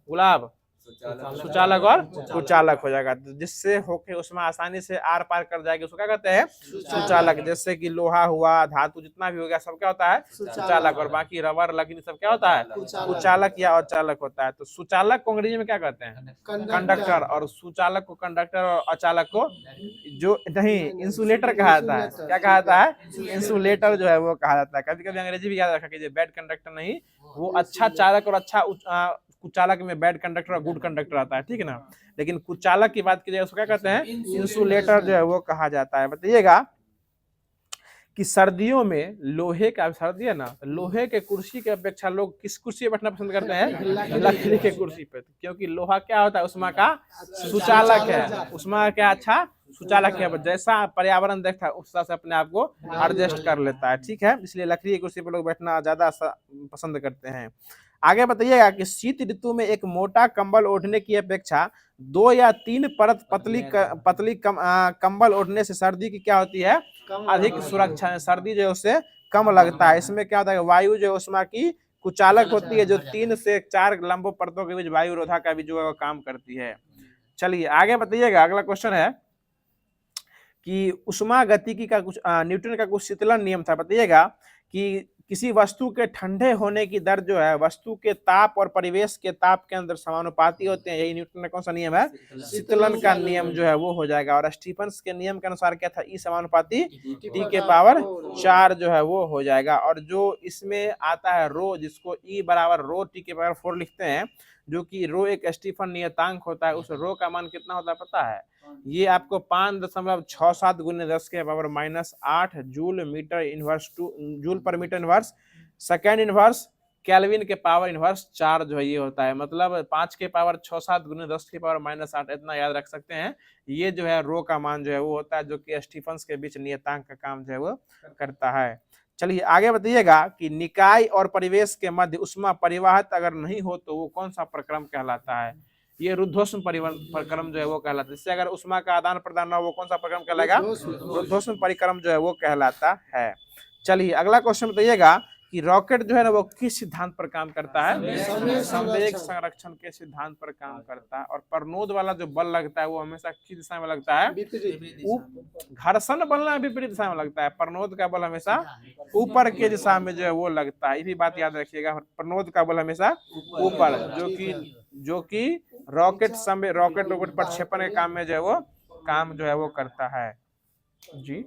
गुलाब सुचालक और कुचालक हो जाएगा, जिससे होके उसमें आसानी से आर पार कर जाएगी, उसको क्या कहते हैं, सुचालक। जैसे कि लोहा हुआ, धातु जितना भी हो गया सब क्या होता है, सुचालक। और बाकी रबर लकड़ी सब क्या होता है, कुचालक या अचालक होता है। तो सुचालक को अंग्रेजी में क्या कहते हैं, कंडक्टर। और सुचालक को कंडक्टर और अचालक को जो नहीं इंसुलेटर कहा जाता है। क्या कहा जाता है, इंसुलेटर जो है वो कहा जाता है। कभी कभी अंग्रेजी भी याद रखा कीजिए, बैड कंडक्टर नहीं, वो अच्छा चालक और अच्छा कुचालक में बैड कंडक्टर और गुड कंडक्टर आता है, ठीक है ना। लेकिन कुचालक की बात कीजिए उसको क्या कहते हैं, इंसुलेटर जो है वो कहा जाता है। बताइएगा कि सर्दियों में लोहे का, सर्दी है ना, लोहे के कुर्सी के अपेक्षा लोग किस कुर्सी पे बैठना पसंद करते हैं, लकड़ी के कुर्सी पे, क्योंकि लोहा क्या होता है, उष्मा का सुचालक है। उष्मा क्या अच्छा सुचालक है, जैसा पर्यावरण देखता है उस हिसाब से अपने आप को एडजस्ट कर लेता है, ठीक है। इसलिए लकड़ी की कुर्सी पर लोग बैठना ज्यादा पसंद करते हैं। आगे बताइएगा कि शीत ऋतु में एक मोटा कंबल ओढ़ने की अपेक्षा 2 या 3 परत पतली कंबल ओढ़ने से सर्दी की क्या होती है, अधिक सुरक्षा। सर्दी जो है उससे कम लगता है। इसमें क्या होता है, वायु जो उष्मा की कुचालक होती है, जो 3 से 4 लंबो परतों के बीच वायु रोधा का भी जो है वो काम करती है। चलिए आगे बताइएगा। अगला क्वेश्चन है कि उष्मा गतिकी का कुछ न्यूटन का कुछ शीतलन नियम था। बताइएगा कि किसी वस्तु के ठंडे होने की दर जो है वस्तु के ताप और परिवेश के ताप के अंदर समानुपाती होते हैं। यही न्यूटन का कौन सा नियम है, शीतलन का नियम जो है वो हो जाएगा। और स्टीफन्स के नियम के अनुसार क्या था, ई समानुपाती टी के पावर 4 जो है वो हो जाएगा। और जो इसमें आता है रो, जिसको ई बराबर रो टी के पावर 4 लिखते हैं, जो कि रो एक स्टीफन नियतांक होता है, उस रो का मान कितना होता है पता है, ये आपको 5.67 × 10⁻⁸ joule metre inverse two joule per metre inverse second inverse kelvin के पावर इनवर्स 4 जो है ये होता है। मतलब 5 के पावर 6-7 × 10⁻⁸ इतना याद रख सकते हैं। ये जो है रो का मान जो है वो होता है, जो कि स्टीफन्स के बीच नियतांक का काम जो है वो करता है। चलिए आगे बताइएगा कि निकाय और परिवेश के मध्य उष्मा परिवाहित अगर नहीं हो तो वो कौन सा प्रक्रम कहलाता है, ये रुद्धोष्म परिक्रम जो है वो कहलाता है। इससे अगर उष्मा का आदान प्रदान हो वो कौन सा प्रक्रम कहलाएगा, रुद्धोष्म परिक्रम जो है वो कहलाता है। चलिए अगला क्वेश्चन बताइएगा कि कि रॉकेट जो है ना वो किस सिद्धांत पर काम करता है, संवेग संवेग संरक्षण। संरक्षण के सिद्धांत पर काम करता है। और परनोद वाला जो बल लगता है वो हमेशा किस दिशा में लगता है, विपरीत। घर्षण बल ना विपरीत दिशा में लगता है, परनोद का बल हमेशा ऊपर के दिशा में जो है वो लगता है। ये भी बात याद रखिएगा, परनोद का बल हमेशा ऊपर, जो कि रॉकेट प्रक्षेपण के काम में जो है वो काम जो है वो करता है जी,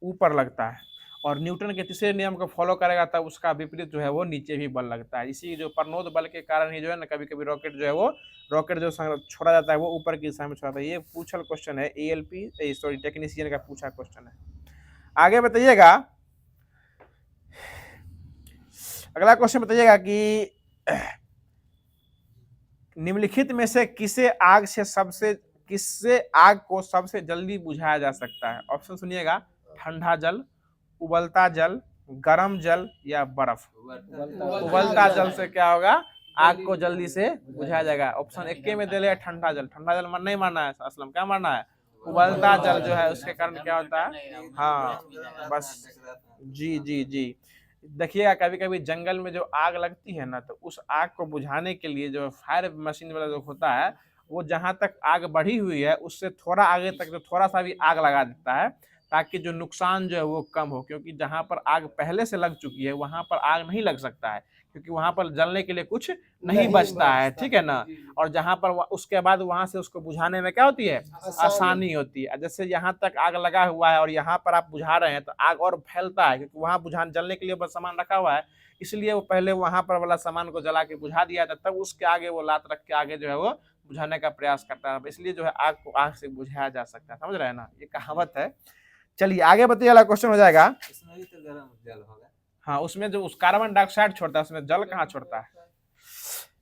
ऊपर लगता है। और न्यूटन के तीसरे नियम को फॉलो करेगा तब उसका विपरीत जो है वो नीचे भी बल लगता है। इसी जो परनोद बल के कारण ही जो है ना कभी कभी रॉकेट जो है वो छोड़ा जाता है वो ऊपर की दिशा में छोड़ा। ये पूछल क्वेश्चन है, ALP सॉरी टेक्नीशियन का पूछा क्वेश्चन है। आगे बताइएगा, अगला क्वेश्चन बताइएगा कि निम्नलिखित में से किससे आग को सबसे जल्दी बुझाया जा सकता है। ऑप्शन सुनिएगा, ठंडा जल, उबलता जल, गर्म जल या बर्फ। उबलता जल से क्या होगा, आग को जल्दी से बुझाया जाएगा। ऑप्शन 1 में दे लिया ठंडा जल, ठंडा जल नहीं मानना है असलम, क्या मानना है, उबलता जल जो है उसके कारण क्या होता है, हाँ बस जी जी जी। देखिएगा कभी कभी जंगल में जो आग लगती है ना, तो उस आग को बुझाने के लिए जो फायर मशीन वाला जो होता है वो जहां तक आग बढ़ी हुई है उससे थोड़ा आगे तक जो थोड़ा सा भी आग लगा देता है ताकि जो नुकसान जो है वो कम हो। क्योंकि जहां पर आग पहले से लग चुकी है वहां पर आग नहीं लग सकता है, क्योंकि वहां पर जलने के लिए कुछ नहीं बचता है, ठीक है ना। और जहां पर उसके बाद वहां से उसको बुझाने में क्या होती है, आसानी होती है। जैसे यहाँ तक आग लगा हुआ है और यहाँ पर आप बुझा रहे हैं तो आग और फैलता है, क्योंकि वहां जलने के लिए बस सामान रखा हुआ है, इसलिए वो पहले वहां पर वाला सामान को जला के बुझा दिया था, तब उसके आगे वो लात रख के आगे जो है वो बुझाने का प्रयास करता है। इसलिए जो है आग को आग से बुझाया जा सकता है, समझ रहे हैं ना, ये कहावत है। चलिए आगे बताइए, वाला क्वेश्चन हो जाएगा। इसमें भी तो गर्म जल होगा। हाँ, उसमें जो उस कार्बन डाइऑक्साइड छोड़ता है उसमें जल कहाँ छोड़ता है।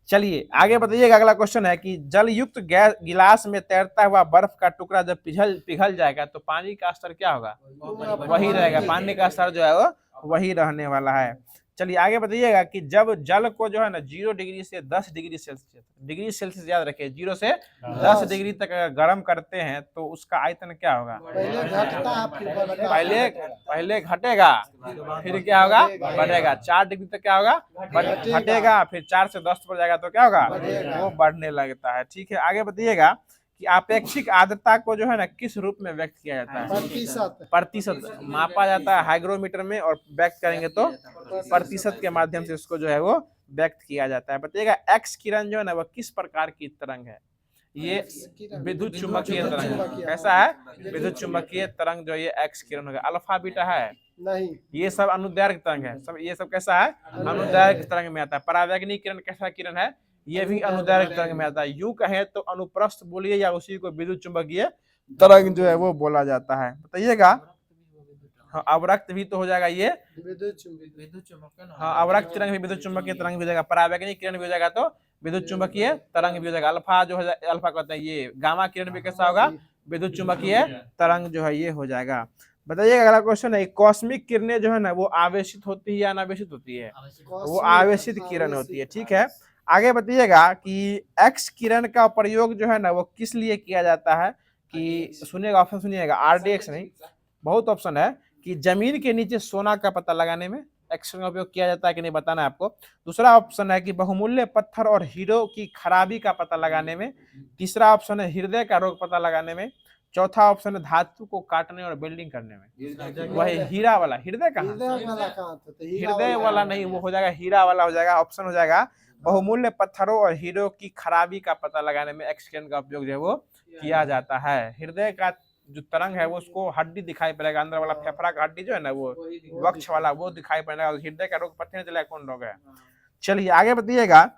चलिए आगे बताइएगा, अगला क्वेश्चन है कि जल युक्त गैस गिलास में तैरता हुआ बर्फ का टुकड़ा जब पिघल जाएगा तो पानी का स्तर क्या होगा, वही रहेगा, पानी का स्तर जो है वो वही रहने वाला है। चलिए आगे बताइएगा कि जब जल को जो है ना 0 डिग्री से 10 डिग्री सेल्सियस याद रखिए, 0 से 10 डिग्री तक अगर गर्म करते हैं तो उसका आयतन क्या होगा, पहले घटता है फिर बढ़ता है। पहले घटेगा फिर क्या होगा, बढ़ेगा। 4 डिग्री तक क्या होगा, घटेगा, फिर 4 से 10 पर जाएगा तो क्या होगा, वो बढ़ने लगता है। ठीक है, आगे बताइएगा कि आपेक्षिक आर्द्रता को जो है ना किस रूप में व्यक्त किया जाता है, प्रतिशत मापा जाता है हाइग्रोमीटर में, और व्यक्त करेंगे तो प्रतिशत के माध्यम से इसको जो है वो व्यक्त किया जाता है। बताइएगा एक्स किरण जो है ना वो किस प्रकार की तरंग है, ये विद्युत चुम्बकीय तरंग। कैसा है, विद्युत चुम्बकीय तरंग जो ये एक्स किरण होगा। अल्फा बीटा है नहीं, ये सब अनुदैर्घ्य तरंग है, सब ये सब कैसा है, अनुदैर्घ्य तरंग में आता है। परावैग्निक किरण कैसा किरण है, ये भी अनुदैर्घ्य तरंग में आता है। यूं कहे तो अनुप्रस्थ बोलिए या उसी को विद्युत चुम्बकीय तरंग जो है वो बोला जाता है। बताइएगा, हाँ अवरक्त भी तो हो जाएगा ये, विद्युत चुम्बक, हाँ अवरक्त तरंग भी विद्युत चुम्बकीय तरंग भी हो जाएगा, परावैग्निक किरण भी हो जाएगा तो विद्युत चुम्बकीय तरंग भी हो जाएगा। अल्फा जो है, अल्फा कहते हैं ये, गामा किरण भी कैसा होगा, विद्युत चुम्बकीय तरंग जो है ये हो जाएगा। बताइएगा अगला क्वेश्चन है, कॉस्मिक किरणें जो है ना वो आवेशित होती है या अनावेशित होती है, वो आवेशित किरण होती है। ठीक है, आगे बताइएगा कि एक्स किरण का प्रयोग जो है ना वो किस लिए किया जाता है, कि सुनिएगा, ऑप्शन सुनिएगा, RDX नहीं, बहुत ऑप्शन है, कि जमीन के नीचे सोना का पता लगाने में एक्स का उपयोग किया जाता है कि नहीं बताना है आपको। दूसरा ऑप्शन है कि बहुमूल्य पत्थर और हीरो की खराबी का पता लगाने में। तीसरा ऑप्शन है हृदय का रोग पता लगाने में। चौथा ऑप्शन है धातु को काटने और वेल्डिंग करने में। वही हीरा वाला, हृदय कहाँ, हृदय वाला नहीं, वो हो जाएगा हीरा वाला हो जाएगा। ऑप्शन हो जाएगा बहुमूल्य पत्थरों और हीरो की खराबी का पता लगाने में एक्स किरण का उपयोग जो है वो किया जाता है। हृदय का जो तरंग है वो उसको हड्डी दिखाई पड़ेगा, अंदर वाला फेफड़ा का हड्डी जो है ना वो वक्ष वाला वो दिखाई पड़ेगा, और हृदय का रोग पता नहीं चलेगा कौन रोग है। चलिए आगे बताइएगा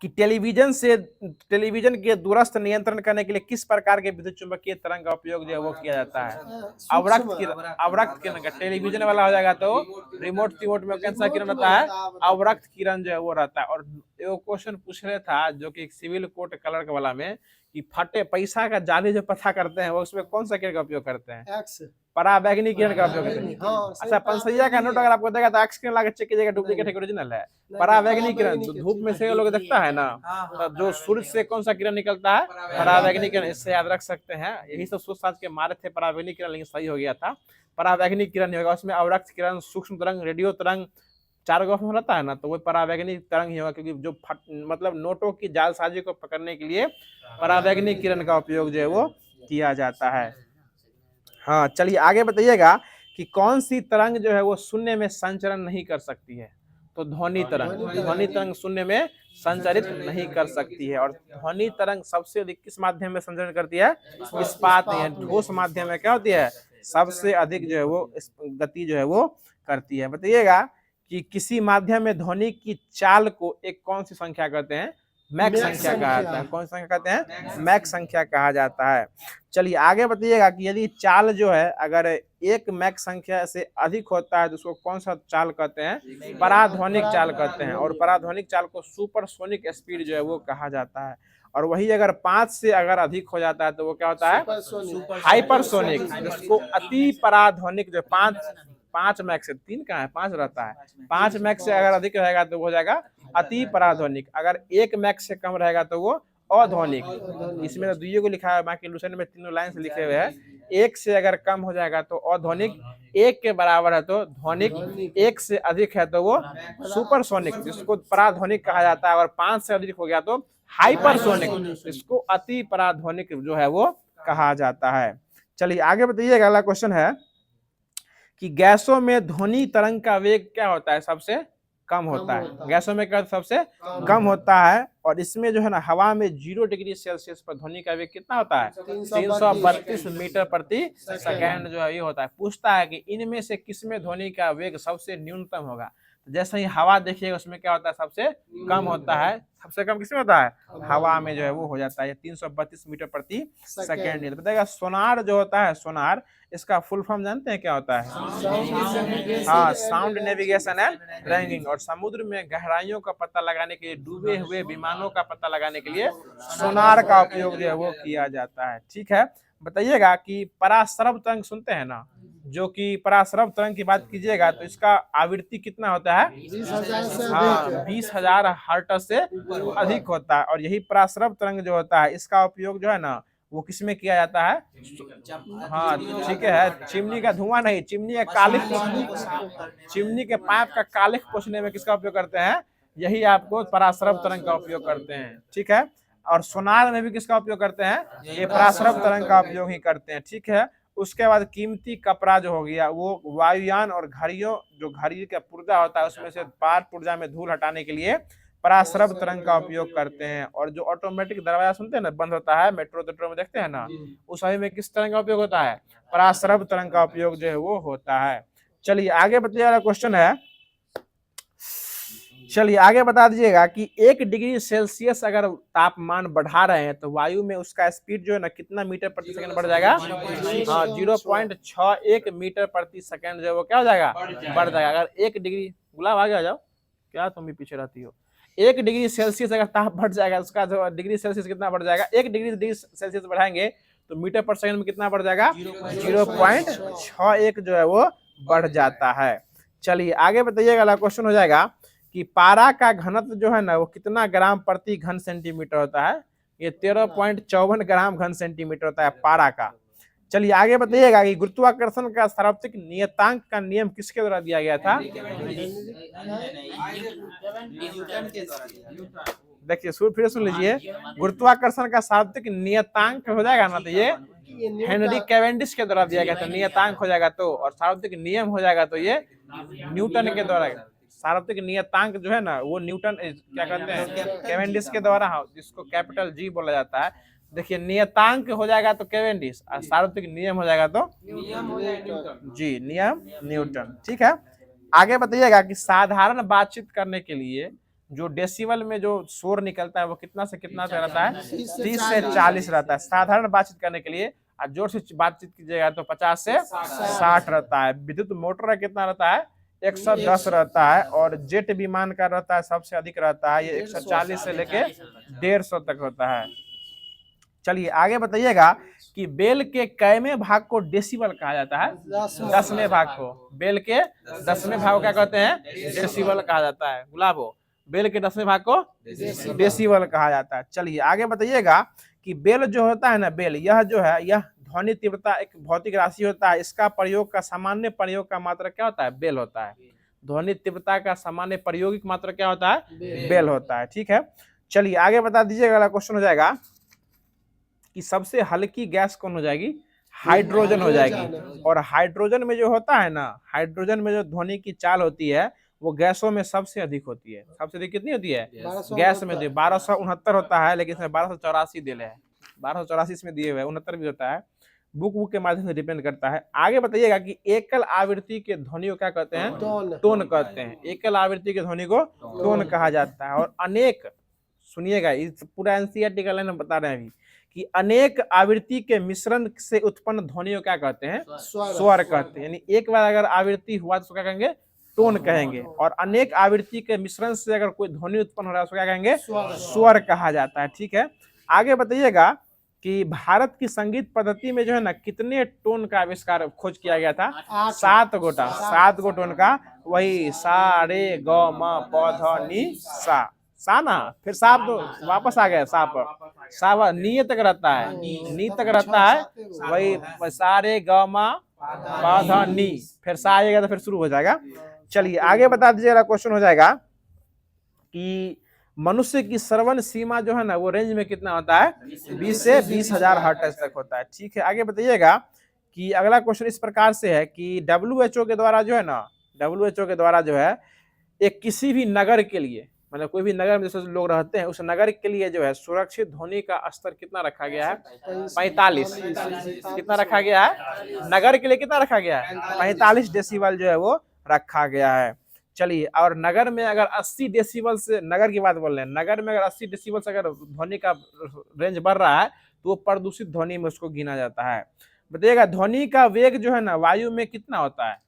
कि टेलीविजन के दूरस्थ नियंत्रण करने के लिए किस प्रकार के विद्युत चुम्बकीय तरंग का उपयोग जो है वो किया जाता है। अवरक्त किरण का, टेलीविजन वाला हो जाएगा तो रिमोट में कैसा किरण होता है, अवरक्त किरण जो है वो रहता है। और एक क्वेश्चन पूछ रहे था जो कि सिविल कोड कलर वाला में, कि फटे पैसा का जाली जो पता करते हैं वो उसमें कौन सा किरण का उपयोग करते हैं? एक्स पराबैंगनी किरण का उपयोग करते हैं। हाँ अच्छा, पंसैया का नोट अगर आपको देगा तो एक्स किरण लाके चेक कीजिएगा, डुप्लीकेट है कि ओरिजिनल है? पराबैंगनी किरण जो धूप में से वो लोग देखता है ना, तो जो सूर्य से कौन सा किरण निकलता है? पराबैंगनी किरण। इससे याद रख सकते हैं, यही सब सोच साझ के मारे थे पराबैंगनी किरण, लेकिन सही हो गया था। पराबैंगनी किरण नहीं होगा, उसमें अवरक्त किरण, सूक्ष्म तरंग, रेडियो तरंग, चार गो में रहता है ना, तो वो पराबैंगनी तरंग ही होगा, क्योंकि जो मतलब नोटों की जालसाजी को पकड़ने के लिए पराबैंगनी किरण का उपयोग जो है वो किया जाता है। हाँ, चलिए आगे बताइएगा कि कौन सी तरंग जो है वो शून्य में संचरण नहीं कर सकती है? तो ध्वनि तरंग। ध्वनि तरंग शून्य में संचरित नहीं कर सकती है। और ध्वनि तरंग सबसे अधिक किस माध्यम में संचरण करती है? इस्पात या ठोस माध्यम में क्या होती है? सबसे अधिक जो है वो गति जो है वो करती है। बताइएगा कि किसी माध्यम में ध्वनि की चाल को एक कौन सी संख्या कहते हैं? मैक संख्या कहा जाता है। कौन सी संख्या कहते हैं? मैक संख्या कहा जाता है। चलिए आगे बताइएगा कि यदि चाल जो है अगर एक मैक संख्या से अधिक होता है तो उसको कौन सा चाल कहते हैं? पराध्वनिक चाल कहते हैं। और पराध्वनिक चाल को सुपरसोनिक स्पीड जो है वो कहा जाता है। और वही अगर 5 से अगर अधिक हो जाता है तो वो क्या होता है? हाइपरसोनिक, जिसको अति पराध्वनिक जो 5 मैक से 3 कहाँ है, 5 रहता है, 5 मैक से अगर अधिक रहेगा तो वो हो जाएगा अति पराध्वनिक। अगर 1 मैक से कम रहेगा तो वो अध्वनिक। इसमें तो दुइये को लिखा है, बाकी लूसेंट में तीनों लाइन से लिखे हुए हैं। 1 से अगर कम हो जाएगा तो अध्वनिक, 1 के बराबर है तो ध्वनिक, 1 से अधिक है तो वो सुपरसोनिक, जिसको पराध्वनिक कहा जाता है। और 5 से अधिक हो गया तो हाइपरसोनिक, इसको अति पराध्वनिक जो है वो कहा जाता है। चलिए आगे बताइएगा, अगला क्वेश्चन है कि गैसों में ध्वनि तरंग का वेग क्या होता है? सबसे कम होता है। गैसों में क्या सबसे कम होता है? और इसमें जो है ना हवा में 0 डिग्री सेल्सियस पर ध्वनि का वेग कितना होता है? 332 मीटर प्रति सेकेंड जो है ये होता है। पूछता है कि इनमें से किसमें ध्वनि का वेग सबसे न्यूनतम होगा? तो जैसे ही हवा देखिएगा उसमें क्या होता है? सबसे कम होता है। सबसे कम किसमें होता है? हवा में जो है वो हो जाता है 332 मीटर प्रति सेकेंड। बताइएगा सोनार जो होता है, सोनार, इसका फुल फॉर्म जानते हैं क्या होता है? हाँ, साउंड नेविगेशन एंड ट्रैकिंग। और समुद्र में गहराइयों का पता लगाने के लिए, डूबे हुए विमानों का पता लगाने के लिए सोनार का उपयोग जो है वो किया जाता है। ठीक है, बताइएगा कि पराश्रव तरंग सुनते हैं ना, जो कि पराश्रव तरंग की बात कीजिएगा तो इसका आवृत्ति कितना होता है? 20,000 हर्ट्ज से अधिक होता है। और यही पराश्रव तरंग जो होता है इसका उपयोग जो है ना वो किसमें किया जाता है? हाँ ठीक है, चिमनी का धुआं नहीं, चिमनी का कालिख, चिमनी के पाइप का कालिख पोंछने में किसका उपयोग करते हैं? यही आपको पराश्रव तरंग का उपयोग करते हैं। ठीक है, और सोनार में भी किसका उपयोग करते हैं? ये पराश्रव तरंग का उपयोग ही करते हैं। ठीक है, उसके बाद कीमती कपड़ा जो हो गया वो वायुयान और घड़ियों, जो घड़ी का पुर्जा होता है उसमें से पार पुर्जा में धूल हटाने के लिए पराश्रव तरंग का उपयोग करते हैं। और जो ऑटोमेटिक दरवाजा सुनते हैं ना, बंद होता है, मेट्रो में देखते हैं ना, उस समय में किस तरंग का उपयोग होता है? पराश्रव तरंग का उपयोग जो है वो होता है। चलिए आगे बताइए, वाला क्वेश्चन है, चलिए आगे बता दीजिएगा कि 1 डिग्री सेल्सियस अगर तापमान बढ़ा रहे हैं तो वायु में उसका स्पीड जो है ना कितना मीटर प्रति सेकंड बढ़ जाएगा? हाँ, 0.61 मीटर प्रति सेकंड जो है वो क्या हो जाएगा? बढ़ जाएगा। अगर 1 डिग्री, गुलाब आगे आ जाओ, क्या तुम भी पीछे रहती हो? 1 डिग्री सेल्सियस अगर ताप बढ़ जाएगा, उसका जो डिग्री सेल्सियस कितना बढ़ जाएगा? 1 डिग्री सेल्सियस बढ़ाएंगे तो मीटर पर सेकंड में कितना बढ़ जाएगा? 0.61 जो है वो बढ़ जाता है। चलिए आगे बताइएगा, अगला क्वेश्चन हो जाएगा कि पारा का घनत्व जो है ना वो कितना ग्राम प्रति घन सेंटीमीटर होता है? ये 13.54 ग्राम घन सेंटीमीटर होता है पारा का। चलिए आगे बताइएगा कि गुरुत्वाकर्षण का सार्वत्रिक नियतांक का नियम किसके द्वारा दिया गया था? देखिए फिर सुन लीजिए, गुरुत्वाकर्षण का सार्वत्रिक नियतांक हो जाएगा ना तो ये हेनरी कैवेंडिश के द्वारा दिया गया था। नियतांक हो जाएगा तो, और सार्वत्रिक नियम हो जाएगा तो ये न्यूटन के द्वारा। सार्वत्रिक नियतांक जो है ना वो न्यूटन क्या कहते हैं? कैवेंडिश के द्वारा, जिसको कैपिटल जी बोला जाता है। देखिए नियतांक हो जाएगा तो कैवेंडिश, और सार्वत्रिक नियम हो जाएगा तो जी नियम न्यूटन। ठीक है, आगे बताइएगा कि साधारण बातचीत करने के लिए जो डेसिबल में जो शोर निकलता है वो कितना से कितना से रहता है? 30 से 40 रहता है साधारण बातचीत करने के लिए। और जोर से बातचीत कीजिएगा तो 50 से 60 रहता है। विद्युत मोटर का कितना रहता है? 110 रहता है। और जेट विमान का रहता है सबसे अधिक रहता है, ये 140 से लेके 150 तक होता है। चलिए आगे बताइएगा कि बेल के कैमे भाग को डेसिबल कहा जाता है? 10वें भाग को। बेल के 10वें भाग को क्या कहते हैं? डेसिबल कहा जाता है। गुलाबो, बेल के 10वें भाग को डेसिबल कहा जाता है। चलिए आगे बताइएगा कि बेल जो होता है ना, बेल यह जो है यह ध्वनि तीव्रता एक भौतिक राशि होता है। इसका प्रयोग का सामान्य प्रयोग का मात्रा क्या होता है? बेल होता है। ध्वनि तीव्रता का सामान्य प्रयोगिक मात्रा क्या होता है? बेल होता है। ठीक है, चलिए आगे बता दीजिएगा। अगला क्वेश्चन हो जाएगा कि सबसे हल्की गैस कौन हो जाएगी? हाइड्रोजन हो जाएगी। और हाइड्रोजन में जो होता है ना, हाइड्रोजन में जो ध्वनि की चाल होती है वो गैसों में सबसे अधिक होती है। सबसे अधिक कितनी होती है? गैस में 1269 होता है, लेकिन इसमें 1284 दिले है। 1284 इसमें दिए हुए हैं, 69 भी होता है। बुक के माध्यम से डिपेंड करता है। आगे बताइएगा कि एकल आवृत्ति के ध्वनि को क्या कहते हैं? टोन कहते हैं। एकल आवृत्ति के ध्वनि को टोन कहा जाता है। और अनेक, सुनिएगा इस पूरा एनसीईआरटी का लाइन बता रहे हैं अभी कि अनेक आवृत्ति के मिश्रण से उत्पन्न ध्वनि को क्या कहते हैं? स्वर कहते हैं। यानी एक बार अगर आवृत्ति हुआ तो क्या कहेंगे? टोन कहेंगे। और अनेक आवृत्ति के मिश्रण से अगर कोई ध्वनि उत्पन्न हो रहा है उसको क्या कहेंगे? स्वर कहा जाता है। ठीक है, आगे बताइएगा कि भारत की संगीत पद्धति में जो है ना कितने टोन का आविष्कार खोज किया गया था? 7 गोटा, 7 गो टोन का। वही सा रे ग म प ध नि सा। सा ना, फिर सा तो वापस आ गया, सा पर सा नी तक रहता है, नी तक रहता है। वही सा रे ग म प ध नि, फिर सा आएगा तो फिर शुरू हो जाएगा। चलिए आगे बता दीजिएगा। क्वेश्चन हो जाएगा कि मनुष्य की श्रवण सीमा जो है ना वो रेंज में कितना होता है? 20 से 20,000 हर्ट्ज तक होता है। ठीक है, आगे बताइएगा कि अगला क्वेश्चन इस प्रकार से है कि WHO के द्वारा जो है ना, WHO के द्वारा जो है एक किसी भी नगर के लिए, मतलब कोई भी नगर में जैसे लोग रहते हैं उस नगर के लिए जो है सुरक्षित ध्वनि का स्तर कितना रखा गया है? 45। कितना रखा गया है? नगर के लिए कितना रखा गया है? 45 डेसिबल जो है वो रखा गया है। चलिए, और नगर में अगर 80 डेसिबल से, नगर की बात बोल रहे हैं, नगर में अगर 80 डेसिबल से अगर ध्वनि का रेंज बढ़ रहा है तो वो प्रदूषित ध्वनि में उसको गिना जाता है। बताइएगा ध्वनि का वेग जो है ना वायु में कितना होता है?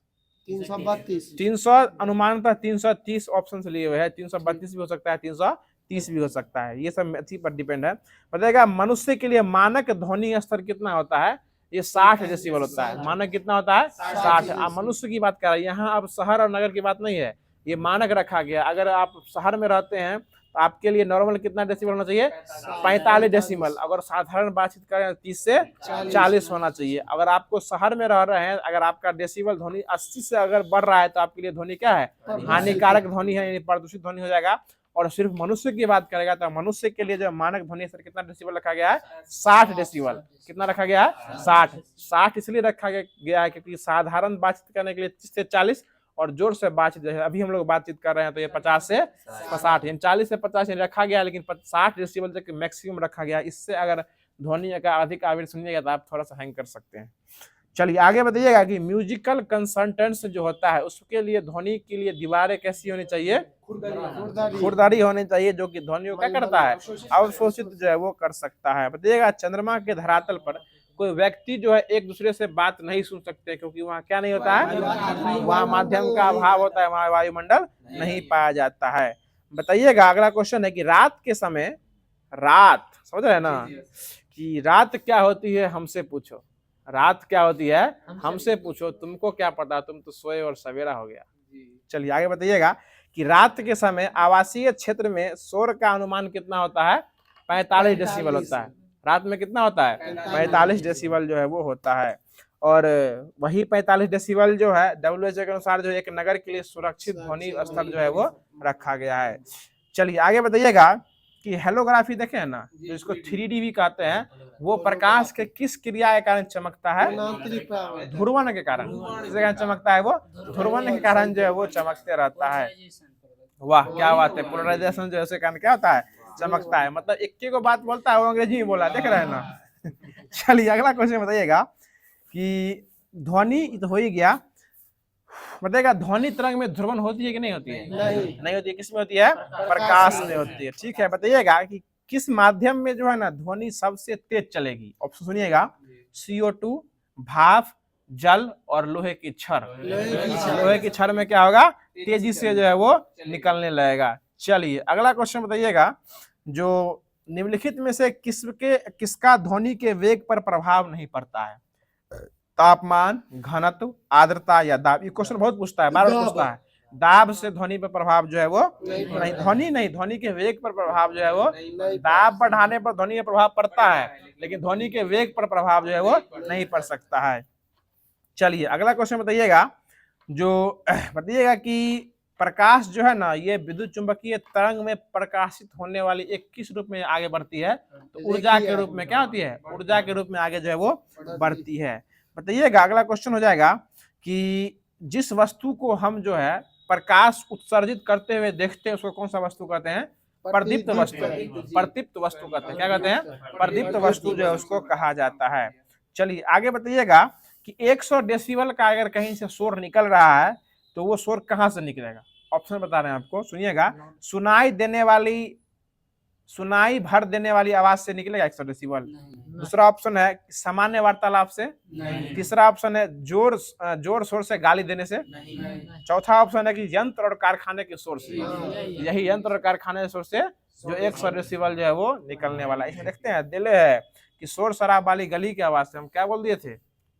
300, अनुमानतः 330 ऑप्शन से लिए हुए हैं। 332 भी हो सकता है, 330 भी हो सकता है। ये सब मेथी पर डिपेंड है। बताइएगा मनुष्य के लिए मानक ध्वनि स्तर कितना होता है? ये 60 डेसिबल होता है। मानक कितना होता है? 60। आप मनुष्य की बात कर रहे हैं, यहाँ अब शहर और नगर की बात नहीं है, ये मानक रखा गया। अगर आप शहर में रहते हैं तो आपके लिए नॉर्मल कितना डेसिबल होना चाहिए? 45 डेसिबल। अगर साधारण बातचीत करें 30 से 40 होना चाहिए। अगर आपको शहर में रह रहे हैं, अगर आपका डेसिबल ध्वनि 80 से अगर बढ़ रहा है तो आपके लिए ध्वनि क्या है? हानिकारक ध्वनि है, यानी प्रदूषित ध्वनि हो जाएगा। और सिर्फ मनुष्य की बात करेगा तो मनुष्य के लिए जो मानक ध्वनि स्तर कितना डेसिबल रखा गया है? 60 डेसिबल। कितना रखा गया है? 60 इसलिए रखा गया है क्योंकि साधारण बातचीत करने के लिए 30 से 40 और जोर से बातचीत, जैसे अभी हम लोग बातचीत कर रहे हैं तो ये 50 से 60, यानी 40 से 50 रखा गया है, लेकिन 60 डेसिबल तक मैक्सिमम रखा गया है। इससे अगर ध्वनि का अधिक आवृत्ति सुनिएगा तो आप थोड़ा सा हैंग कर सकते हैं। चलिए आगे बताइएगा कि म्यूजिकल कंसल्टेंट्स जो होता है उसके लिए ध्वनि के लिए दीवारें कैसी होनी चाहिए? खुरदरी होनी चाहिए, जो कि ध्वनि को क्या करता है? अवशोषित जो है वो कर सकता है। बताइएगा चंद्रमा के धरातल पर कोई व्यक्ति जो है एक दूसरे से बात नहीं सुन सकते क्योंकि वहाँ क्या नहीं होता है? वहाँ माध्यम का अभाव होता है, वहाँ वायुमंडल नहीं पाया जाता है। बताइएगा अगला क्वेश्चन है कि रात के समय, रात समझ रहे हैं ना कि रात क्या होती है? हमसे पूछो। रात क्या होती है? हमसे पूछो। तुमको क्या पता, तुम तो सोए और सवेरा हो गया। चलिए आगे बताइएगा कि रात के समय आवासीय क्षेत्र में शोर का अनुमान कितना होता है? 45 डेसिबल होता है। रात में कितना होता है? 45 डेसिबल जो है वो होता है। और वही 45 डेसिबल जो है WHO के अनुसार जो एक नगर के लिए सुरक्षित ध्वनि स्तर जो है वो रखा गया है। चलिए आगे बताइएगा कि हेलोग्राफी देखे है ना, जो इसको 3D भी कहते हैं, वो प्रकाश के किस क्रिया के कारण चमकता है? ध्रुवण के कारण। किसके कारण चमकता है? वो ध्रुवण के कारण जो है वो चमकते रहता है। वाह क्या बात है, पोलराइजेशन जो है उसके कारण क्या होता है? चमकता है। मतलब एक को बात बोलता है वो अंग्रेजी में बोला, देख रहे हैं ना। चलिए अगला क्वेश्चन बताइएगा कि ध्वनि तो हो ही गया, बताइएगा ध्वनि तरंग में ध्रुवण होती है कि नहीं होती है? नहीं होती है। किसमें होती है? प्रकाश में होती है। ठीक है, बताइएगा कि किस माध्यम में जो है ना ध्वनि सबसे तेज चलेगी? ऑप्शन सुनिएगा, CO2, भाप, जल और लोहे की छड़। लोहे की छड़ में क्या होगा? तेजी से जो है वो निकलने लगेगा। चलिए अगला क्वेश्चन बताइएगा, जो निम्नलिखित में से किसका ध्वनि के वेग पर प्रभाव नहीं पड़ता है? तापमान, घनत्व, आर्द्रता या दाब। ये क्वेश्चन बहुत पूछता है, बार बार पूछता है। दाब से ध्वनि पर प्रभाव जो है वो नहीं, ध्वनि के वेग पर प्रभाव जो है वो, दाब बढ़ाने पर ध्वनि पर प्रभाव पड़ता है, लेकिन ध्वनि के वेग पर प्रभाव जो है वो नहीं पड़ सकता है। चलिए अगला क्वेश्चन बताइएगा, जो बताइएगा कि प्रकाश जो है ना, ये विद्युत चुंबकीय तरंग में प्रकाशित होने वाली एक किस रूप में आगे बढ़ती है? तो ऊर्जा के रूप में क्या होती है? ऊर्जा के रूप में आगे जो है वो बढ़ती है। बताइएगा अगला क्वेश्चन हो जाएगा कि जिस वस्तु को हम जो है प्रकाश उत्सर्जित करते हुए देखते हैं उसको कौन सा वस्तु कहते हैं? प्रदीप्त वस्तु। प्रदीप्त वस्तु कहते हैं। क्या कहते हैं? प्रदीप्त वस्तु जो है उसको कहा जाता है। चलिए आगे बताइएगा कि 100 डेसिबल का अगर कहीं से शोर निकल रहा है तो वो शोर कहां से निकलेगा? ऑप्शन बता रहे हैं आपको, सुनिएगा। सुनाई भर देने वाली आवाज से निकलेगा 100 डेसिबल। दूसरा ऑप्शन है सामान्य वार्तालाप से। तीसरा ऑप्शन है जोर शोर से गाली देने से। चौथा ऑप्शन है कि यंत्र और कारखाने के शोर से। यही यंत्र और कारखाने के शोर से जो 100 डेसिबल जो है वो निकलने वाला है। इसमें देखते हैं दिले है कि शोर शराब वाली गली की आवाज से। हम क्या बोल दिए थे?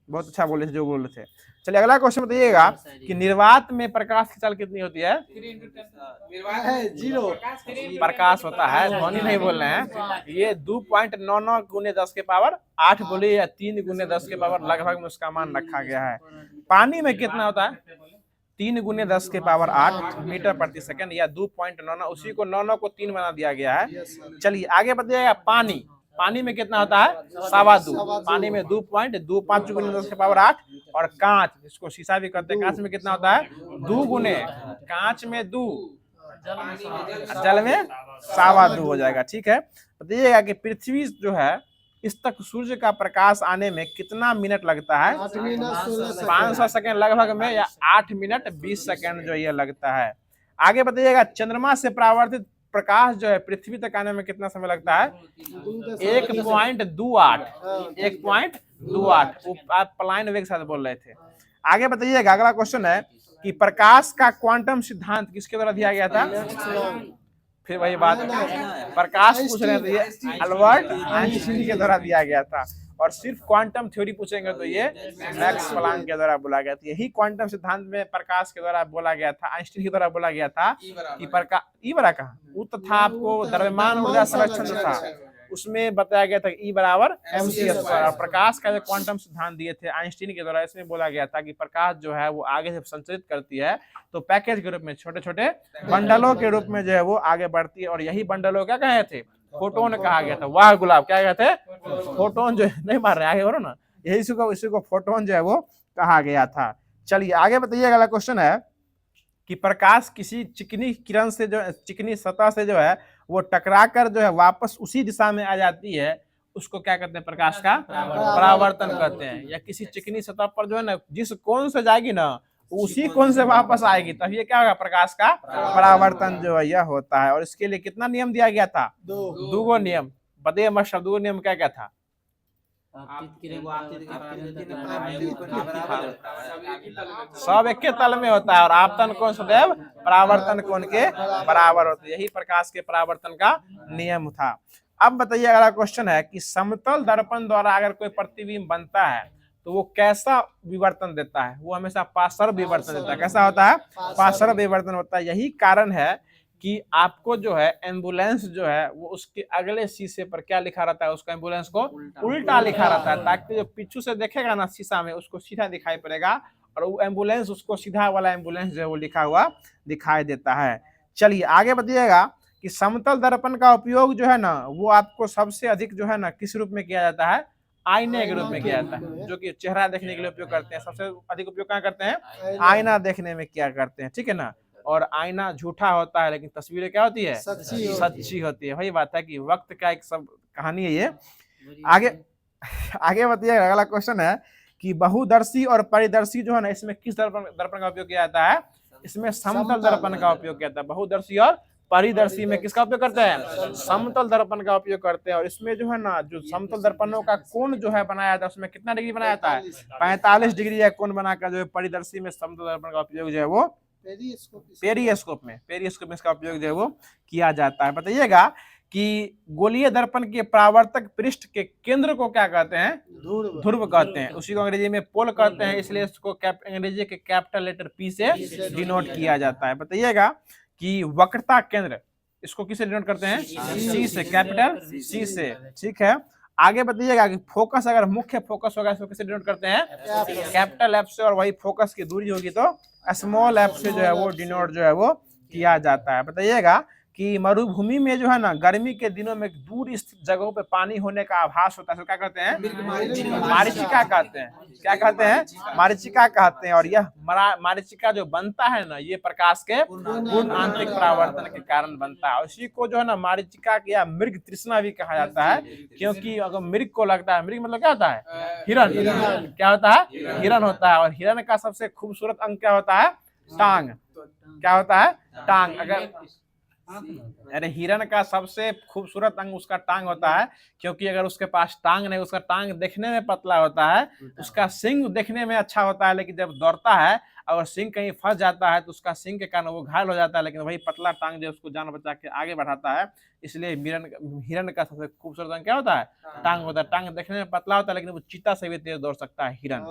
बहुत अच्छा बोले थे जो बोल रहे थे। चलिए अगला क्वेश्चन बताइएगा कि निर्वात में प्रकाश की चाल कितनी होती है? 0 प्रकाश होता है, ध्वनि नहीं बोल रहे हैं। ये 2.99 गुने 10 के पावर 8 बोले या 3 गुने 10 के पावर लगभग में उसका मान रखा गया है। पानी में कितना होता है? 3 गुने 10 के पावर 8 मीटर प्रति सेकंड या 2.99, उसी को 9 को 3 बना दिया गया है। चलिए आगे बताइएगा पानी में कितना होता है? 2.25। पानी में 2.25 गुने 10 के पावर 8। और कांच, जिसको शीशा भी कहते हैं, कांच में कितना होता है? 2 गुने, कांच में 2, जल में 2.25 हो जाएगा। ठीक है, बताइएगा कि पृथ्वी जो है इस तक सूर्य का प्रकाश आने में कितना मिनट लगता है? 500 सेकंड लगभग में, या 8 मिनट 20 सेकंड जो ये लगता है। आगे बताइएगा चंद्रमा से परावर्तित प्रकाश जो है पृथ्वी तक आने में कितना समय लगता है? 1.28। 1.28। आप पलायन वेग साथ बोल रहे थे। आगे बताइएगा अगला क्वेश्चन है कि प्रकाश का क्वांटम सिद्धांत किसके द्वारा दिया गया था? फिर वही बात, प्रकाश पूछ रहे थे, अल्बर्ट आइंस्टीन के द्वारा दिया गया था। और सिर्फ क्वांटम थ्योरी पूछेंगे तो ये मैक्स प्लैंक के द्वारा बोला गया था। यही क्वांटम सिद्धांत में प्रकाश के द्वारा बोला गया था, आइंस्टीन के द्वारा बोला गया था कि प्रकाश ई बड़ा कहा वो तथा आपको द्रव्यमान ऊर्जा संरक्षण था, उसमें बताया गया था ई बराबर mc²। और प्रकाश का जो क्वांटम सिद्धांत दिए थे आइंस्टीन के द्वारा, इसमें बोला गया था कि प्रकाश जो है वो आगे से संचरित करती है तो पैकेज के रूप में, छोटे छोटे बंडलों के रूप में जो है वो आगे बढ़ती है। और यही बंडलों क्या कहे थे? फोटोन कहा गया था। वाह गुलाब, क्या कहते हैं? फोटोन जो है, नहीं मार रहे, आगे बढ़ो ना। यही इसी को फोटोन जो है वो कहा गया था। चलिए आगे बताइए, अगला क्वेश्चन है कि प्रकाश किसी चिकनी किरण से, जो चिकनी सतह से जो है वो टकरा कर जो है वापस उसी दिशा में आ जाती है, उसको क्या कहते हैं? प्रकाश का परावर्तन कहते हैं। या किसी चिकनी सतह पर जो है ना जिस कोण से जाएगी ना उसी कोण से वापस आएगी, तब ये क्या होगा? प्रकाश का परावर्तन जो है यह होता है। और इसके लिए कितना नियम दिया गया था? 2 नियम। बताइए मास्टर, 2 नियम क्या क्या था? सब एक के तल में होता है और आपतन कोण सदैव परावर्तन कोण के बराबर होता है। यही प्रकाश के परावर्तन का नियम था। अब बताइए अगला क्वेश्चन है कि समतल दर्पण द्वारा अगर कोई प्रतिबिंब बनता है तो वो कैसा विवर्तन देता है? वो हमेशा पार्श्व विवर्तन देता है। कैसा होता है? पार्श्व विवर्तन होता है। यही कारण है कि आपको जो है एम्बुलेंस जो है वो उसके अगले शीशे पर क्या लिखा रहता है? उसका एम्बुलेंस को उल्टा लिखा रहता है, ताकि जो पीछू से देखेगा ना शीशा में उसको सीधा दिखाई पड़ेगा और वो एम्बुलेंस उसको सीधा वाला एम्बुलेंस जो है वो लिखा हुआ दिखाई देता है। चलिए आगे बताइएगा कि समतल दर्पण का उपयोग जो है ना वो आपको सबसे अधिक जो है ना किस रूप में किया जाता है? आईने के रूप में किया जाता है, जो कि चेहरा देखने के लिए उपयोग करते हैं। सबसे अधिक उपयोग क्या करते हैं? आईना देखने में क्या करते हैं, ठीक है ना। और आईना झूठा होता है लेकिन तस्वीरें क्या होती है? सच्ची होती है। वही बात है कि वक्त का एक सब कहानी है ये। आगे बताइए, अगला क्वेश्चन है कि बहुदर्शी और परिदर्शी जो है ना इसमें किस दर्पण का उपयोग किया जाता है? इसमें समतल दर्पण का उपयोग किया जाता है। बहुदर्शी और परिदर्शी में किसका उपयोग करते हैं? समतल दर्पण का उपयोग करते हैं। और इसमें जो है ना जो समतल दर्पणों का कोण जो है बनाया जाता है उसमें कितना डिग्री बनाया जाता है? 45 डिग्री का कोण बनाकर जो है परिदर्शी में समतल दर्पण का उपयोग जो है वो पेरिस्कोप में इसका उपयोग जो है वो किया जाता है। बताइएगा कि गोलीय दर्पण के परावर्तक पृष्ठ के केंद्र को क्या कहते हैं? ध्रुव कहते हैं। उसी को अंग्रेजी में पोल कहते हैं, इसलिए इसको अंग्रेजी के कैपिटल लेटर पी से डिनोट किया जाता है। बताइएगा कि वक्रता केंद्र इसको किससे डिनोट करते हैं? सी से, कैपिटल सी से। ठीक है, आगे बताइएगा कि फोकस, अगर मुख्य फोकस होगा इसको किससे डिनोट करते हैं? कैपिटल एफ से, और वही फोकस की दूरी होगी तो स्मॉल एफ से जो है वो डिनोट जो है वो किया जाता है। बताइएगा कि मरुभूमि में जो है ना गर्मी के दिनों में दूर स्थित जगहों पे पानी होने का आभास होता है, तो क्या कहते हैं? मारीचिका कहते हैं। क्या कहते हैं? मारीचिका कहते हैं। और यह मारीचिका जो बनता है ना, ये प्रकाश के पूर्ण आंतरिक परावर्तन के कारण बनता है। उसी को जो है ना मारीचिका या मृग तृष्णा भी कहा जाता है, क्योंकि अगर मृग को लगता है, मृग मतलब क्या होता है? हिरण। क्या होता है? हिरण होता है। और हिरण का सबसे खूबसूरत अंग क्या होता है? टांग। क्या होता है? टांग। अरे हिरण का सबसे खूबसूरत अंग उसका टांग होता है, क्योंकि अगर उसके पास टांग नहीं, उसका टांग देखने में पतला होता है, उसका सिंग देखने में अच्छा होता है, लेकिन जब दौड़ता है और सिंग कहीं फंस जाता है तो उसका सिंग के कारण वो घायल हो जाता है, लेकिन वही पतला टांग जो उसको जान बचा के आगे बढ़ाता है। इसलिए हिरण का सबसे खूबसूरत अंग क्या होता है? टांग होता है। टांग देखने में पतला होता है, लेकिन वो चीता से भी तेज दौड़ सकता है हिरण।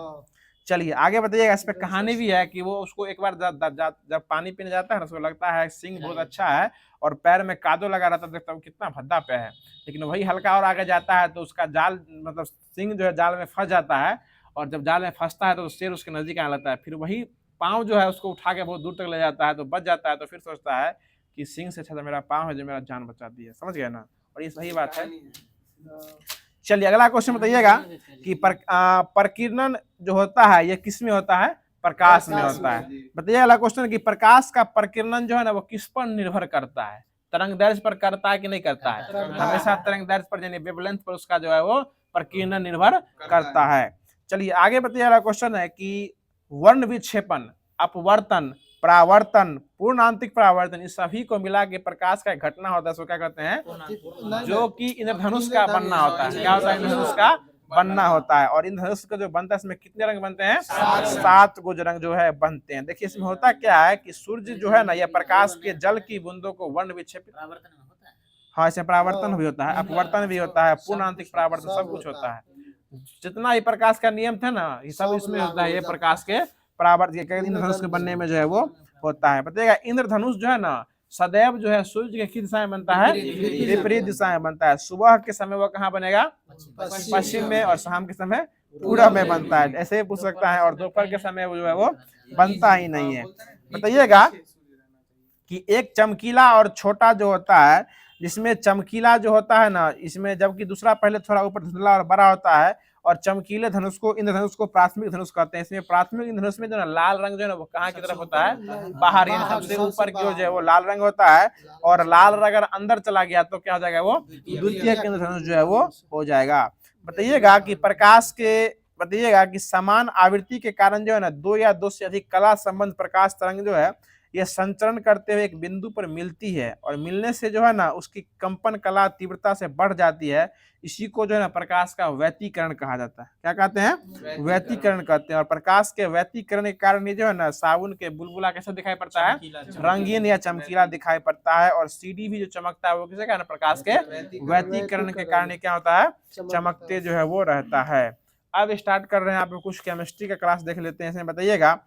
चलिए आगे बताइएगा। इस पे कहानी भी है कि वो उसको एक बार जब पानी पीने जाता है ना, उसको लगता है सिंग बहुत अच्छा है और पैर में कादो लगा रहता है, देखता है कितना भद्दा पे है, लेकिन वही हल्का और आगे जाता है तो उसका जाल मतलब सिंग जो है जाल में फंस जाता है, और जब जाल में फंसता है तो शेर उसके नजदीक आने लगता है। फिर वही पाँव जो है उसको उठा के बहुत दूर तक ले जाता है, तो बच जाता है। तो फिर सोचता है कि सिंग से अच्छा तो मेरा पाँव है जो मेरा जान बचा दिया। समझ गए ना? और ये सही बात है। चलिए अगला क्वेश्चन बताइएगा कि प्रकीर्णन जो होता है ये किस में होता है? प्रकाश में होता है। बताइए अगला क्वेश्चन कि प्रकाश का प्रकीर्णन जो है ना वो किस पर निर्भर करता है? तरंग दैर्ध्य पर करता है कि नहीं करता है? हमेशा तरंग दैर्ध्य पर यानी वेवलेंथ पर उसका जो है वो प्रकीर्णन निर्भर करता है। चलिए आगे बताइए अगला क्वेश्चन है कि वर्ण विक्षेपण, अपवर्तन, परावर्तन, पूर्ण आंतरिक परावर्तन, इस सभी को मिला के प्रकाश का घटना होता है, सो क्या कहते हैं? जो कि इंद्रधनुष का बनना होता है। क्या होता है? इंद्रधनुष का बनना होता है। और इंद्रधनुष का जो बनता है इसमें कितने रंग बनते हैं? 7 गो रंग जो है बनते हैं। देखिए इसमें होता क्या है कि सूर्य जो है ना यह प्रकाश के जल की बूंदों को वर्ण विक्षेपित, हाँ इसमें परावर्तन भी होता है, अपवर्तन भी होता है, पूर्ण आंतरिक परावर्तन, सब कुछ होता है। जितना ही प्रकाश का नियम था ना ये सब इसमें होता है। ये प्रकाश के परावर्तन इंद्रधनुष के बनने में जो है वो होता है। बताइएगा इंद्रधनुष जो है ना सदैव जो है सूर्य के किस दिशा में बनता है? विपरीत दिशा में बनता है। सुबह के समय वो कहाँ बनेगा? पश्चिम में, और शाम के समय पूरब में बनता है। ऐसे ही पूछ सकता है। और दोपहर के समय वो जो है वो बनता ही नहीं है। बताइएगा कि एक चमकीला और छोटा जो होता है, जिसमें चमकीला जो होता है ना इसमें, जबकि दूसरा पहले थोड़ा ऊपर धुंधला और बड़ा होता है, और चमकीले धनुष को इंद्रधनुष को प्राथमिक धनुष कहते हैं। इसमें प्राथमिक इंद्रधनुष में जो ना लाल रंग जो है ना वो कहाँ की तरफ होता है? बाहर, यानी सबसे ऊपर की ओर जो है वो लाल रंग होता है। और लाल रंग अगर अंदर चला गया तो क्या हो जाएगा? वो द्वितीय इंद्रधनुष जो है वो हो जाएगा। बताइएगा कि प्रकाश के, बताइएगा कि समान आवृत्ति के कारण जो है ना 2 या 2 से अधिक कला संबंध प्रकाश तरंग जो है ये संचरण करते हुए एक बिंदु पर मिलती है, और मिलने से जो है ना उसकी कंपन कला तीव्रता से बढ़ जाती है। इसी को जो है ना प्रकाश का व्यतिकरण कहा जाता है। क्या कहते हैं? व्यतिकरण कहते हैं। और प्रकाश के व्यतिकरण के कारण ये जो है ना साबुन के बुलबुला कैसा दिखाई पड़ता है? रंगीन या चमकीला दिखाई पड़ता है। और सीढ़ी भी जो चमकता है वो किसे कहना? प्रकाश के व्यतिकरण के कारण क्या होता है? चमकते जो है वो रहता है। अब स्टार्ट कर रहे हैं, आप कुछ केमिस्ट्री का क्लास देख लेते हैं। इसमें बताइएगा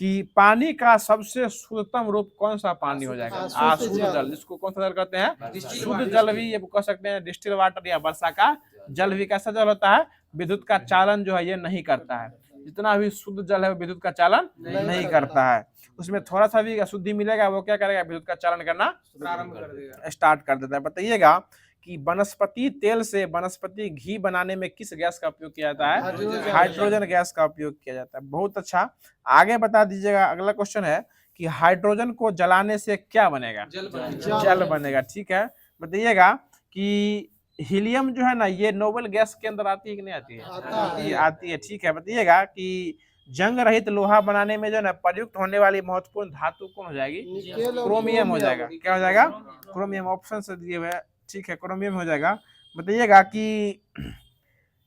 कि पानी का सबसे शुद्धतम रूप कौन सा पानी हो जाएगा? अशुद्ध जल। इसको कौन सा जल कहते हैं? शुद्ध जल भी ये कह सकते हैं, डिस्टिल वाटर या वर्षा का जल भी। कैसा जल होता है? विद्युत का चालन जो है ये नहीं करता है। जितना भी शुद्ध जल है वो विद्युत का चालन नहीं करता है। उसमें थोड़ा सा भी अशुद्धि मिलेगा वो क्या करेगा? विद्युत का चालन करना प्रारंभ कर देगा, स्टार्ट कर देता है। बताइएगा कि वनस्पति तेल से वनस्पति घी बनाने में किस गैस का उपयोग किया जाता है? हाइड्रोजन गैस का उपयोग किया जाता है। बहुत अच्छा। आगे बता दीजिएगा। अगला क्वेश्चन है कि हाइड्रोजन को जलाने से क्या बनेगा? जल बनेगा। ठीक है, बताइएगा कि हीलियम जो है ना ये नोबेल गैस के अंदर आती है कि नहीं आती है? ये आती है। ठीक है, बताइएगा कि जंग रहित लोहा बनाने में जो है ना प्रयुक्त होने वाली महत्वपूर्ण धातु कौन हो जाएगी? क्रोमियम हो जाएगा। क्या हो जाएगा? क्रोमियम। ऑप्शन से दिए हुए। ठीक है, क्रोमियम हो जाएगा। बताइएगा कि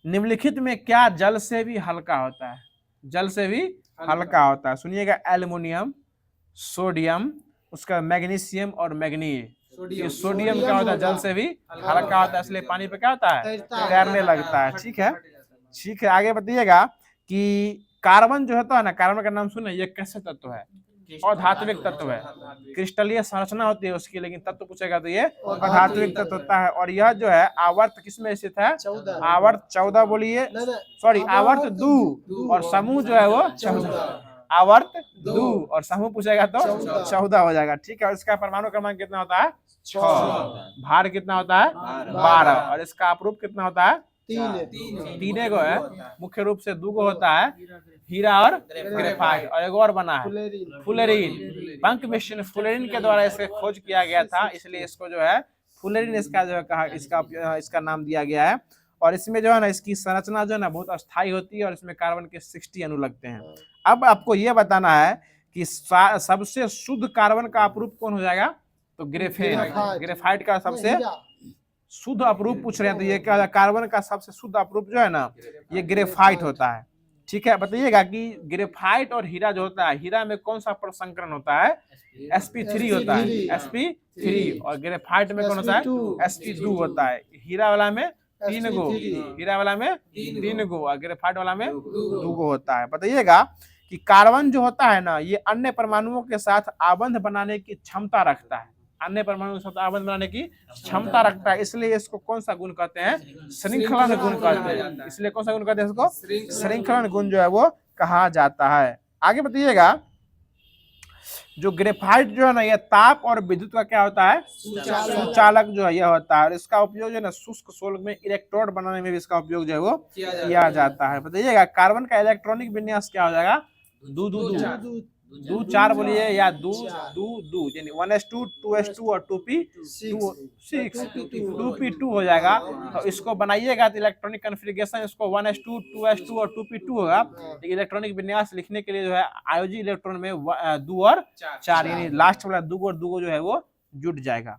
निम्नलिखित में क्या जल से भी हल्का होता है? जल से भी हल्का होता है। सुनिएगा, एल्युमिनियम, सोडियम, उसका मैग्नीशियम और मैग्नीज। ये सोडियम क्या होता है, जल से भी हल्का होता है, इसलिए पानी पे क्या होता है, तैरने लगता है। ठीक है, ठीक है। आगे बताइएगा कि कार्बन जो होता है ना, कार्बन का नाम सुने, ये कैसे तत्व है, और धात्विक तत्व है। क्रिस्टलीय संरचना होती है उसकी, लेकिन तत्व पूछेगा तो ये अधात्विक तत्व होता है। और यह जो है आवर्त किसमें स्थित है, आवर्त 14 बोलिए, सॉरी आवर्त 2, और समूह जो है वो 14। आवर्त 2 और समूह पूछेगा तो 14 हो जाएगा। ठीक है, और इसका परमाणु क्रमांक कितना होता है, 6। भार कितना होता है, 12। और इसका अपरूप कितना होता है, 3 गो है। मुख्य रूप से 2 गो होता है, हीरा और ग्रेफाइट, और एक और बना है फुलेरिन। बंक मिश्रण फुलेरिन के द्वारा इसका खोज किया गया था, इसलिए इसको जो है फुलेरिन इसका जो है कहा, इसका नाम दिया गया है। और इसमें जो है ना, इसकी संरचना जो है ना बहुत अस्थायी होती है, और इसमें कार्बन के 60 अणु लगते हैं। अब आपको ये बताना है कि सबसे शुद्ध कार्बन का अपरूप कौन हो जाएगा, तो ग्रेफेन। ग्रेफाइट का सबसे शुद्ध अपरूप पूछ रहे हैं, तो ये क्या, कार्बन का सबसे शुद्ध अपरूप जो है ना, ये ग्रेफाइट होता है। ठीक है, बताइएगा कि ग्रेफाइट और हीरा जो होता है, हीरा में कौन सा प्रसंकरण होता है, sp3 होता है, sp3। और ग्रेफाइट में कौन होता है, sp2 होता है। हीरा वाला में 3 गो, हीरा वाला में 3 गो, और ग्रेफाइट वाला में 2 गो होता है। बताइएगा कि कार्बन जो होता है ना, ये अन्य परमाणुओं के साथ आबंध बनाने की क्षमता रखता है, अन्य परमाणुओं के साथ आबंध बनाने की क्षमता रखता है, इसलिए इसको कौन सा गुण कहते हैं, श्रृंखलन गुण कहते हैं। इसलिए कौन सा गुण कहते हैं इसको, श्रृंखलन गुण जो है वो कहा जाता है। आगे बताइएगा, जो ग्रेफाइट जो है ना, ये ताप और विद्युत का क्या होता है, सुचालक जो है यह होता है। और इसका उपयोग जो है ना, शुष्क सोल में इलेक्ट्रोड बनाने में भी इसका उपयोग जो है वो किया जाता है। बताइएगा कार्बन का इलेक्ट्रॉनिक विन्यास क्या हो जाएगा, 2 4 बोलिए, या 2 यानी 1s2 2s2 और 2p2 6 2p2 हो जाएगा। तो इसको बनाइएगा तो इलेक्ट्रॉनिक कॉन्फ़िगरेशन इसको 1s2 2s2 और 2p2 होगा। लेकिन इलेक्ट्रॉनिक विन्यास लिखने के लिए जो है आयोजी इलेक्ट्रॉन में 2 और 4 यानी लास्ट वाला 2 और 2 जो है वो जुट जाएगा।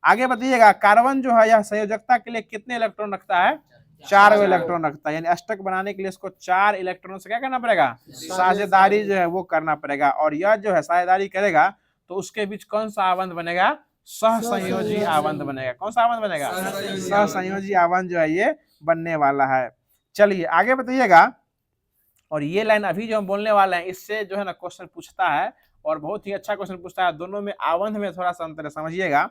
आगे बताइएगा, कार्बन जो है यह संयोजकता के लिए कितने इलेक्ट्रॉन रखता है, 4 इलेक्ट्रॉन रखता है। यानी अष्टक बनाने के लिए इसको 4 इलेक्ट्रॉन से क्या करना पड़ेगा, साझेदारी जो है वो करना पड़ेगा। और यह जो है साझेदारी करेगा तो उसके बीच कौन सा आबंध बनेगा, सहसंयोजी आबंध बनेगा। कौन सा आबंध बनेगा, सहसंयोजी आबंध जो है ये बनने वाला है। चलिए आगे बताइएगा, और ये लाइन अभी जो हम बोलने वाले हैं इससे जो है ना क्वेश्चन पूछता है, और बहुत ही अच्छा क्वेश्चन पूछता है। दोनों में आबंध में थोड़ा सा अंतर है, समझिएगा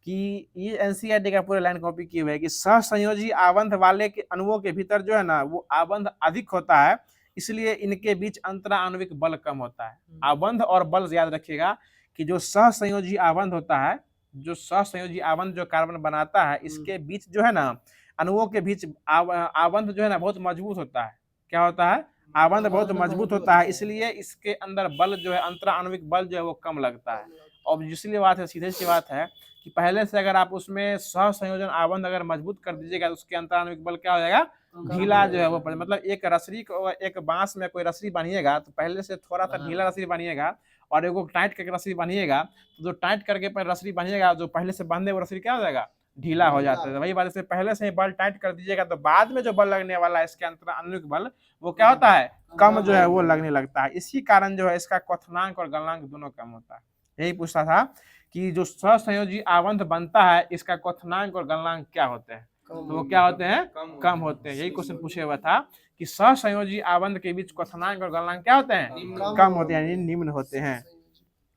कि ये एनसीईआरटी का पूरे लाइन कॉपी किए हुए है कि सहसंयोजी आबंध वाले के अणुओं के भीतर जो है ना वो आबंध अधिक होता है, इसलिए इनके बीच अंतरा आणविक बल कम होता है। आबंध और बल याद रखिएगा कि जो सहसंयोजी आबंध होता है, जो सहसंयोजी आबंध जो कार्बन बनाता है, इसके बीच जो है ना अणुओं के बीच आबंध जो है ना बहुत मजबूत होता है। क्या होता है, आबंध बहुत मजबूत होता है, इसलिए इसके अंदर बल जो है अंतरा आणविक बल जो है वो कम लगता है। और इसलिए बात है, सीधे सी बात है कि पहले से अगर आप उसमें सहसंयोजन आबंध अगर मजबूत कर दीजिएगा तो उसके अंतराणविक बल क्या हो जाएगा, ढीला जो है वो, मतलब एक रसरी को, एक बांस में कोई रसरी बनिएगा तो पहले से थोड़ा सा ढीला रसरी बनिएगा, और एगो टाइट करके रसरी बनिएगा तो जो टाइट करके रसरी बनिएगा जो पहले से बांधे वो रसरी क्या हो जाएगा, ढीला हो जाता है। वही बात है, पहले से ही बल टाइट कर दीजिएगा तो बाद में जो बल लगने वाला है इसके अंतराणविक बल वो क्या होता है, कम जो है वो लगने लगता है। इसी कारण जो है इसका क्वथनांक और गलनांक दोनों कम होता है। यही पूछता था कि जो सहसंयोजी आबंध बनता है इसका क्वथनांक और गलनांक क्या होते हैं, तो वो क्या होते हैं, कम होते हैं। यही क्वेश्चन पूछे हुआ था कि सहसंयोजी आबंध के बीच क्वथनांक और गलनांक क्या होते हैं, कम होते हैं, यानी निम्न होते हैं।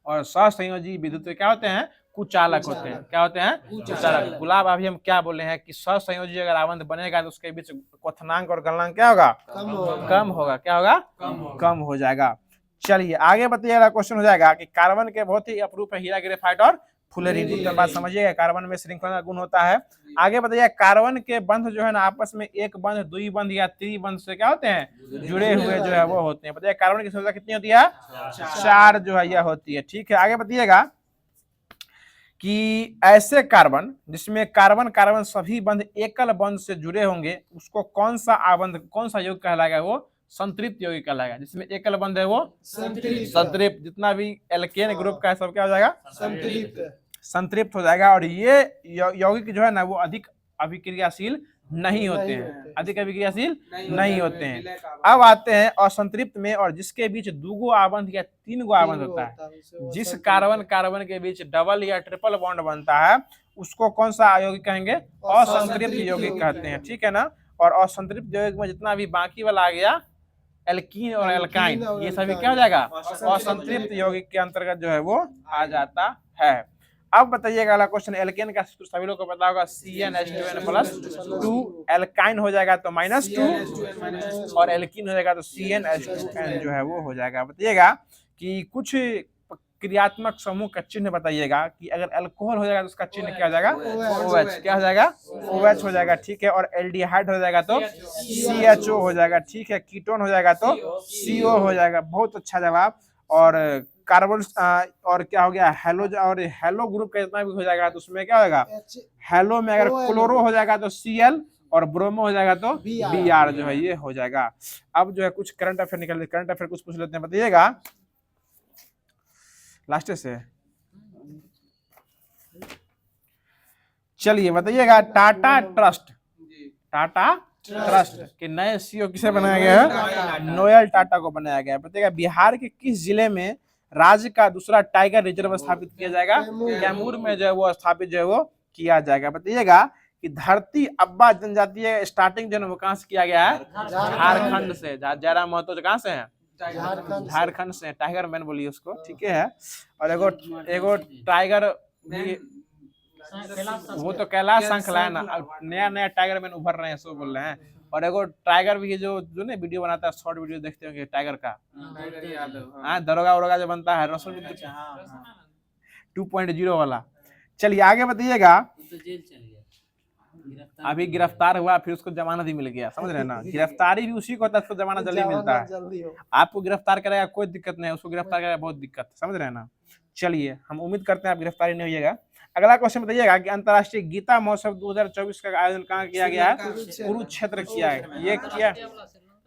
और सहसंयोजी विद्युत क्या होते हैं, कुचालक होते हैं। क्या होते हैं, कुचालक। गुलाब अभी हम क्या बोले हैं कि सहसंयोजी अगर आबंध बनेगा तो उसके बीच क्वथनांक और गलनांक क्या होगा, कम होगा। क्या होगा, कम हो जाएगा। चलिए आगे बताइएगा, क्वेश्चन हो जाएगा कि कार्बन के बहुत ही अपरूप है हीरा, ग्रेफाइट और फुलेरिन। तो बात समझिएगा, कार्बन में श्रृंखला गुण होता है। आगे बताइए, कार्बन के बंध जो है ना आपस में एक बंध, दुई बंध या त्रिबंध से क्या होते हैं, जुड़े हुए जो है वो होते हैं। बताइए कार्बन की संख्या कितनी होती है, 4 जो है यह होती है। ठीक है, आगे बताइएगा कि ऐसे कार्बन जिसमें कार्बन कार्बन सभी बंध एकल बंध से जुड़े होंगे उसको कौन सा आबंध, कौन सा यौगिक कहलाएगा, वो संतृप्त यौगिक कहलाएगा। जिसमें एकल बंध है वो संतृप्त, जितना भी एल्केन ग्रुप का है सब क्या हो जाएगा, संतृप्त हो जाएगा। और ये यौगिक जो है ना वो अधिक अभिक्रियाशील नहीं होते हैं, अधिक अभिक्रियाशील नहीं होते हैं। विलय का अब आते हैं असंतृप्त में, और जिसके बीच 2 गो आबंध या 3 गो आबंध होता है। जिस कार्बन कार्बन के बीच डबल या ट्रिपल बॉन्ड बनता है उसको कौन सा यौगिक कहेंगे? असंतृप्त यौगिक कहते हैं, ठीक है ना। और असंतृप्त यौगिक में जितना भी बाकी वाला आ गया एल्कीन और एल्काइन, ये सभी क्या हो जाएगा? असंतृप्त यौगिक के अंतर्गत जो है वो आ जाता है। अब बताइएगा अगला क्वेश्चन, एल्केन का सूत्र सभी लोग को पता होगा CnH2n+2, एल्काइन हो जाएगा तो -2 और एल्कीन हो जाएगा तो CnH2n जो है वो हो जाएगा। बताइएगा कि कुछ क्रियात्मक समूह का चिन्ह बताइएगा कि अगर अल्कोहल हो जाएगा तो उसका चिन्ह क्या हो जाएगा? OH, क्या हो जाएगा? OH हो जाएगा, ठीक है। और एल्डिहाइड हो जाएगा तो CHO हो जाएगा, ठीक है। कीटोन हो जाएगा तो CO हो जाएगा। बहुत अच्छा जवाब। और कार्बन और क्या हो गया? हेलो, और हेलो ग्रुप का जितना भी हो जाएगा तो उसमें क्या होगा? हेलो में अगर क्लोरो हो जाएगा तो Cl और ब्रोमो हो जाएगा तो Br जो है ये हो जाएगा। अब जो है कुछ करंट अफेयर निकल, करंट अफेयर कुछ पूछ लेते हैं, बताइएगा लास्ट से। चलिए बताइएगा, टाटा ट्रस्ट के नए CEO किसे बनाया गया है? नोएल टाटा को बनाया गया है। बताइएगा बिहार के किस जिले में राज्य का दूसरा टाइगर रिजर्व स्थापित किया जाएगा? कैमूर में जो है वो स्थापित जो है वो किया जाएगा। बताइएगा कि धरती अब्बा जनजातीय स्टार्टिंग जो है वो कहाँ से किया गया है? झारखंड से। जयराम महतो कहाँ से है? झारखंड से। टाइगर मैन बोलिए उसको, ठीक है। और एगो टाइगर भी, वो तो कैलाश संखला है ना, नया नया टाइगर मैन उभर रहे हैं सो बोल रहे हैं। और एगो टाइगर भी जो ना वीडियो बनाता है, शॉर्ट वीडियो देखते होंगे टाइगर का, दरोगा उरोगा जो बनता है, रसुल 2.0 वाला। चलिए आगे बताइएगा, अभी गिरफ्तार हुआ फिर उसको जमानत ही मिल गया, समझ रहे हैं ना। गिरफ्तारी भी उसी को होता है, उसको जमानत जल्दी मिलता है। आपको गिरफ्तार करेगा कोई दिक्कत नहीं है, उसको गिरफ्तार करेगा बहुत दिक्कत, समझ रहे हैं ना। चलिए हम उम्मीद करते हैं आप गिरफ्तारी नहीं होइएगा। अगला क्वेश्चन बताइएगा कि अंतर्राष्ट्रीय गीता महोत्सव 2024 का आयोजन कहाँ किया गया है? कुरुक्षेत्र किया है। ये किया,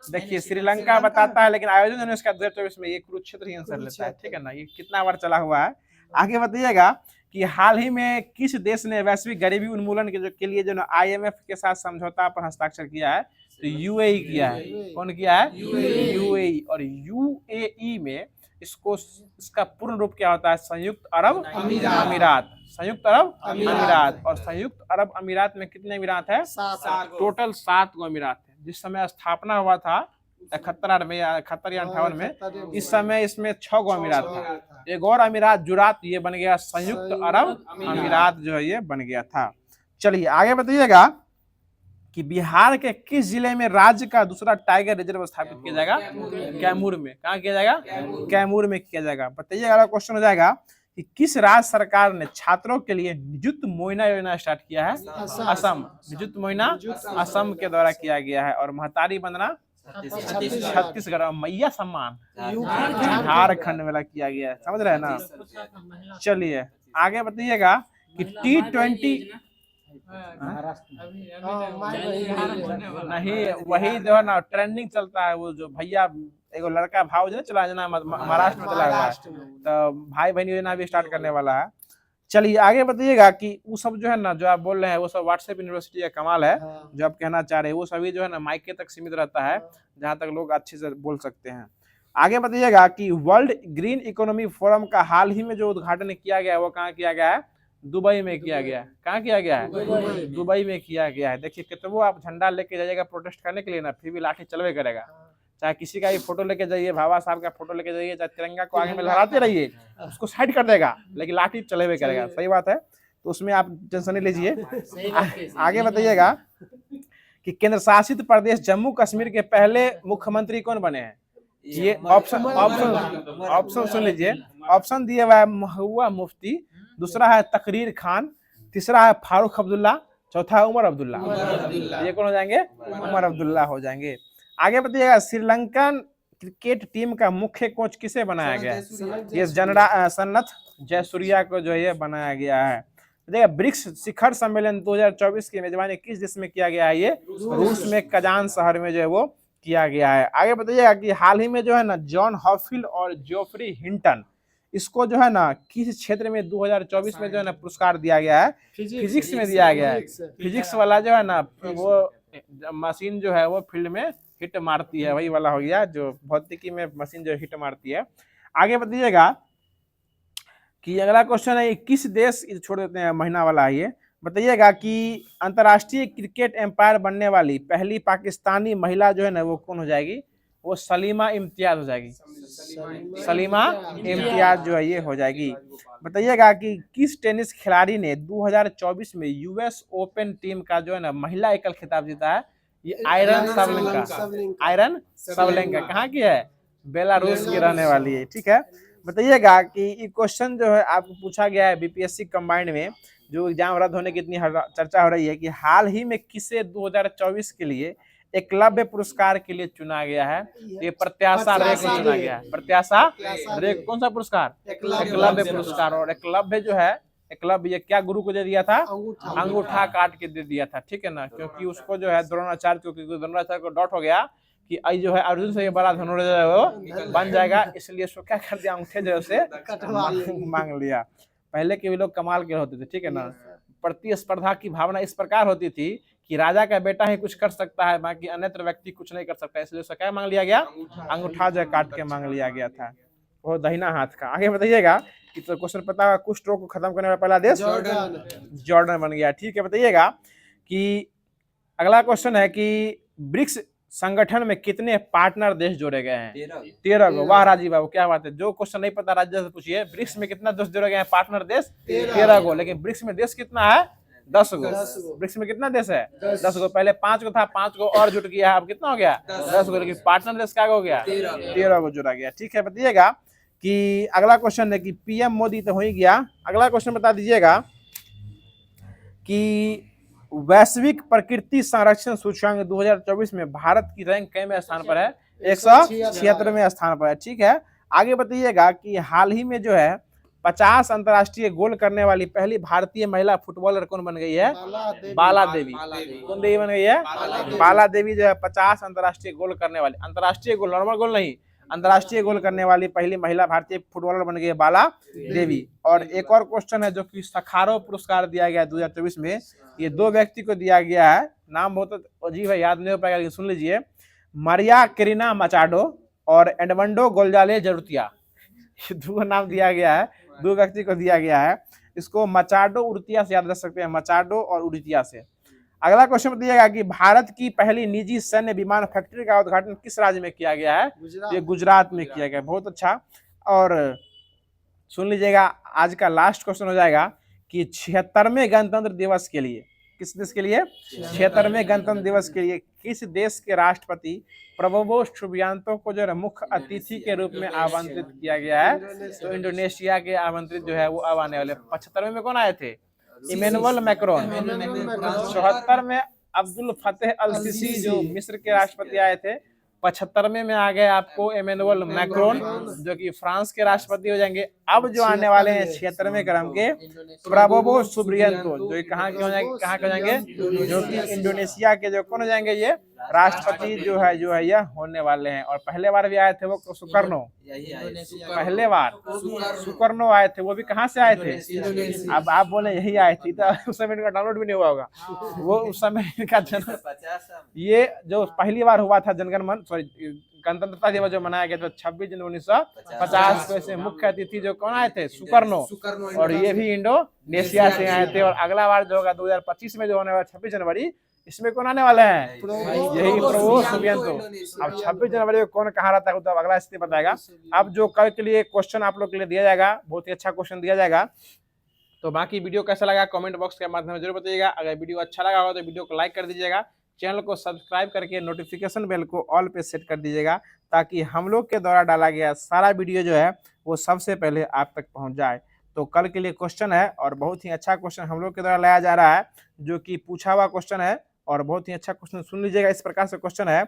देखिए श्रीलंका बताता है लेकिन आयोजन जो है इसका 2024 में ये कुरुक्षेत्र ही आंसर लेता है, ठीक है ना। ये कितना बार चला हुआ है। आगे बताइएगा कि हाल ही में किस देश ने वैश्विक गरीबी उन्मूलन के लिए जो ना IMF के साथ समझौता पर हस्ताक्षर किया है? तो UAE किया है। कौन किया है? UAE। और UAE में इसका पूर्ण रूप क्या होता है? संयुक्त अरब अमीरात। संयुक्त अरब अमीरात। और संयुक्त अरब अमीरात में कितने अमीरात है? टोटल 7 गो अमीरात है। जिस समय स्थापना हुआ था 71 या 58 में, इस समय इसमें 6 गो अमीरात था। एक और अमीरात जुरात, ये बन गया संयुक्त अरब अमीरात जो है ये बन गया था। चलिए आगे बताइएगा कि बिहार के किस जिले में राज्य का दूसरा टाइगर रिजर्व स्थापित किया जाएगा? कैमूर में। कहाँ किया जाएगा? कैमूर में किया जाएगा। बताइएगा अगला क्वेश्चन हो जाएगा कि किस राज्य सरकार ने छात्रों के लिए निजुत मोइना योजना स्टार्ट किया है? असम। निजुत मोइना असम के द्वारा किया गया है। और महतारी बंदना छत्तीसगढ़। और मैया सम्मान झारखंड में किया गया है, समझ रहे हैं ना। चलिए आगे बताइएगा कि T20 नहीं, वही जो है ना ट्रेंडिंग चलता है, वो जो भैया एगो लड़का भाव जो चला जाना महाराष्ट्र में चला हुआ है, तो भाई बहन योजना भी स्टार्ट करने वाला है। चलिए आगे बताइएगा कि वो सब जो है ना जो आप बोल रहे हैं वो सब व्हाट्सएप यूनिवर्सिटी का कमाल है। जो आप कहना चाह रहे हैं वो सभी जो है ना माइके तक सीमित रहता है, जहाँ तक लोग अच्छे से बोल सकते हैं। आगे बताइएगा कि वर्ल्ड ग्रीन इकोनॉमी फोरम का हाल ही में जो उद्घाटन किया गया है वो कहाँ किया गया है? दुबई में किया गया है। कहाँ किया गया है? दुबई में किया गया है। देखिए कितने आप झंडा लेके जाइएगा प्रोटेस्ट करने के लिए ना, फिर भी लाठी चलवे करेगा। चाहे किसी का भी फोटो लेके जाइए, बाबा साहब का फोटो लेके जाइए, चाहे तिरंगा को आगे में लहराते रहिए, उसको साइड कर देगा लेकिन लाठी चलेवे करेगा। सही बात है, तो उसमें आप टेंशन नहीं लीजिए। आगे बताइएगा कि केंद्र शासित प्रदेश जम्मू कश्मीर के पहले मुख्यमंत्री कौन बने हैं? ये ऑप्शन सुन लीजिए। ऑप्शन दिए हुआ है महबूबा मुफ्ती, दूसरा है तकरीर खान, तीसरा है फारूक अब्दुल्ला, चौथा है उमर अब्दुल्ला। ये कौन हो जाएंगे? उमर अब्दुल्ला हो जाएंगे। आगे बताइएगा श्रीलंकन क्रिकेट टीम का मुख्य कोच किसे बनाया गया है? ये सन्नथ जयसूर्या को जो है बनाया गया है। देखिए ब्रिक्स शिखर सम्मेलन 2024 की मेजबानी किस देश में किया गया है? ये रूस में कजान शहर में जो है वो किया गया है। आगे बताइएगा कि हाल ही में जो है ना जॉन हॉफील्ड और जोफ्री हिंटन इसको जो है ना किस क्षेत्र में 2024 में जो है ना पुरस्कार दिया गया है, फिजिक्स में दिया गया है। फिजिक्स वाला जो है ना वो मशीन जो है वो फील्ड में हिट मारती है, वही वाला हो गया जो भौतिकी में मशीन जो हिट मारती है। आगे बताइएगा कि अगला क्वेश्चन है किस देश, छोड़ देते हैं महीना वाला है ये, बताइएगा कि अंतर्राष्ट्रीय क्रिकेट एम्पायर बनने वाली पहली पाकिस्तानी महिला जो है ना वो कौन हो जाएगी, वो सलीमा इम्तियाज हो जाएगी। सलीमा इम्तियाज जो है ये हो जाएगी। बताइएगा कि किस टेनिस खिलाड़ी ने 2024 में यूएस ओपन टीम का जो है ना महिला एकल खिताब जीता है, ये आयरन सबलेंका। आयरन सबलेंका कहाँ की है, बेलारूस की रहने वाली है। ठीक है, बताइएगा कि ये क्वेश्चन जो है आपको पूछा गया है बीपीएससी कंबाइंड में, जो एग्जाम रद्द होने की इतनी चर्चा हो रही है कि हाल ही में किसे 2024 के लिए एकलव्य पुरस्कार के लिए चुना गया है, ये प्रत्याशा रे को चुना गया है। प्रत्याशा रे कौन सा पुरस्कार, एकलव्य पुरस्कार। और एकलव्य जो है, एकलव्य ये क्या गुरु को दे दिया था, अंगूठा काट के दे दिया था। ठीक है ना, क्योंकि उसको जो है द्रोणाचार्य, क्योंकि द्रोणाचार्य को डाउट हो गया कि आई जो है अर्जुन से ये बड़ा धनुर्धर है वो बन जाएगा, इसलिए उसको क्या कर दिया, अंगूठे जो से मांग लिया। पहले के भी लोग कमाल के होते थे। ठीक है ना, प्रतिस्पर्धा की भावना इस प्रकार होती थी कि राजा का बेटा ही कुछ कर सकता है, बाकी अन्यत्र व्यक्ति कुछ नहीं कर सकता, इसलिए उसका क्या मांग लिया गया, अंगूठा जो काट के मांग लिया गया था, वो दाहिना हाथ का। आगे बताइएगा कि तो क्वेश्चन पता होगा, कुष्ठ रोग को खत्म करने वाला पहला देश जॉर्डन बन गया। ठीक है, बताइएगा कि अगला क्वेश्चन है कि ब्रिक्स संगठन में कितने पार्टनर देश जोड़े गए हैं, 13 को। वाह राजीव बाबू, क्या बात है, जो क्वेश्चन नहीं पता राज्य से पूछिए। ब्रिक्स में कितना देश जोड़े गए हैं पार्टनर देश, 13 को, लेकिन ब्रिक्स में देश कितना है, 10 को। ब्रिक्स में कितना देश है, 10 को। पहले 5 को था, 5 को और जुट गया है, अब कितना हो गया, 10 को, लेकिन पार्टनर देश क्या हो गया, 13 को जुड़ा गया। ठीक है, बताइएगा कि अगला क्वेश्चन है कि पीएम मोदी तो हो ही गया, अगला क्वेश्चन बता दीजिएगा कि वैश्विक प्रकृति संरक्षण सूचकांक 2024 में भारत की रैंक कितने स्थान पर है, 176वें स्थान पर है। ठीक है, आगे बताइएगा कि हाल ही में जो है 50 अंतर्राष्ट्रीय गोल करने वाली पहली भारतीय महिला फुटबॉलर कौन बन गई है, बाला देवी। कौन देवी बन गई है, बाला देवी जो है 50 अंतर्राष्ट्रीय गोल करने वाली, अंतर्राष्ट्रीय गोल, नॉर्मल गोल नहीं, अंतर्राष्ट्रीय गोल करने वाली पहली महिला भारतीय फुटबॉलर बन गई है बाला देवी। और एक और क्वेश्चन है जो कि सखारो पुरस्कार दिया गया 2024 में, ये 2 व्यक्ति को दिया गया है, नाम बहुत अजीब है, याद नहीं हो पाएगा, लेकिन सुन लीजिए, मारिया करीना मचाडो और एडमंडो गोल्जाले जरुतिया, 2 नाम दिया गया है, 2 व्यक्ति को दिया गया है। इसको मचाडो उड़तिया से याद रख सकते हैं, मचाडो और उड़तिया से। अगला क्वेश्चन बताइएगा कि भारत की पहली निजी सैन्य विमान फैक्ट्री का उद्घाटन किस राज्य में किया गया है, ये गुजरात में किया गया। बहुत अच्छा। और सुन लीजिएगा, आज का लास्ट क्वेश्चन हो जाएगा कि 76वें गणतंत्र दिवस के लिए, किस देश के लिए, 76वें गणतंत्र दिवस के लिए किस देश के राष्ट्रपति प्रबोवो सुबियांतो को जो है मुख्य अतिथि के रूप में आमंत्रित किया गया है, तो इंडोनेशिया के आमंत्रित जो है वो अब आने वाले। 75वें में कौन आए थे, इमैनुअल मैक्रोन। 74 में अब्दुल फतेह अल सीसी जो मिस्र के राष्ट्रपति आए थे। 75वें में आ गए आपको इमैनुअल मैक्रोन जो कि फ्रांस के राष्ट्रपति हो जाएंगे। अब जो आने वाले हैं 76वें क्रम के प्रबोवो सुबियांतो जो कहाँ के हो जाएंगे, जो कि इंडोनेशिया के जो कौन हो जाएंगे, ये राष्ट्रपति जो है यह होने वाले हैं। और पहले बार भी आए थे वो सुकर्नो, पहले बार सुकर्नो आए थे, वो भी कहाँ से आए थे, अब आप बोले यही आए थे, तो उस समय इनका डाउनलोड भी नहीं हुआ होगा, वो उस समय इनका जन्म, ये जो पहली बार हुआ था जनगण मन, सॉरी गणतंत्रता दिवस जो मनाया गया था 26 जनवरी 1950 को, ऐसे मुख्य अतिथि जो कौन आए थे, सुकर्नो, और ये भी इंडोनेशिया से आए थे। और अगला बार जो होगा 2025 में जो होने वाला 26 जनवरी, इसमें कौन आने वाला है, यही प्रबोवो सुबियांतो। अब 26 जनवरी को कौन कहाँ रहता है तो अगला स्थिति बताएगा। अब जो कल के लिए क्वेश्चन आप लोग के लिए दिया जाएगा, बहुत ही अच्छा क्वेश्चन दिया जाएगा। तो बाकी वीडियो कैसा लगा कमेंट बॉक्स के माध्यम से जरूर बताइएगा। अगर वीडियो अच्छा लगा हो तो वीडियो को लाइक कर दीजिएगा, चैनल को सब्सक्राइब करके नोटिफिकेशन बेल को ऑल पे सेट कर दीजिएगा, ताकि हम लोग के द्वारा डाला गया सारा वीडियो जो है वो सबसे पहले आप तक पहुंच जाए। तो कल के लिए क्वेश्चन है और बहुत ही अच्छा क्वेश्चन हम लोग के द्वारा लाया जा रहा है, जो कि पूछा हुआ क्वेश्चन है और बहुत ही अच्छा क्वेश्चन। सुन लीजिएगा, इस प्रकार से क्वेश्चन है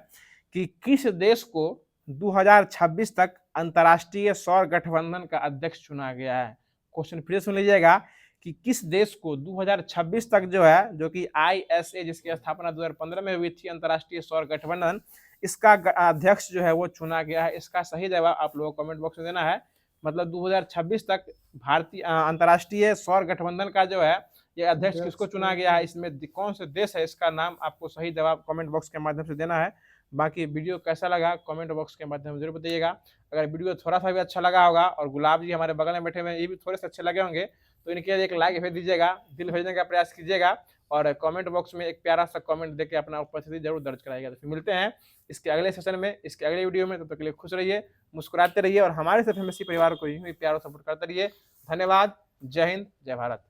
कि किस देश को 2026 तक अंतर्राष्ट्रीय सौर गठबंधन का अध्यक्ष चुना गया है। क्वेश्चन फिर सुन लीजिएगा कि किस देश को 2026 तक जो है, जो कि ISA जिसकी स्थापना 2015 में हुई थी, अंतर्राष्ट्रीय सौर गठबंधन, इसका अध्यक्ष जो है वो चुना गया है। इसका सही जवाब आप लोगों को कमेंट बॉक्स में देना है। मतलब 2026 तक भारतीय अंतर्राष्ट्रीय सौर गठबंधन का जो है ये अध्यक्ष किसको चुना गया है, इसमें कौन से देश है, इसका नाम आपको सही जवाब कमेंट बॉक्स के माध्यम से देना है। बाकी वीडियो कैसा लगा कमेंट बॉक्स के माध्यम से जरूर बताइएगा। अगर वीडियो थोड़ा सा भी अच्छा लगा होगा और गुलाब जी हमारे बगल में बैठे हुए ये भी थोड़े से अच्छे लगे होंगे तो इनके लिए एक लाइक भेज दीजिएगा, दिल भेजने का प्रयास कीजिएगा और कमेंट बॉक्स में एक प्यारा सा कमेंट देके अपना उपस्थिति जरूर दर्ज कराइएगा। तो फिर मिलते हैं इसके अगले सेशन में, इसके अगले वीडियो में। तब तक के लिए खुश रहिए, मुस्कुराते रहिए और हमारे साथ एफएमएससी परिवार को यूं ही प्यार और सपोर्ट करते रहिए। धन्यवाद। जय हिंद, जय भारत।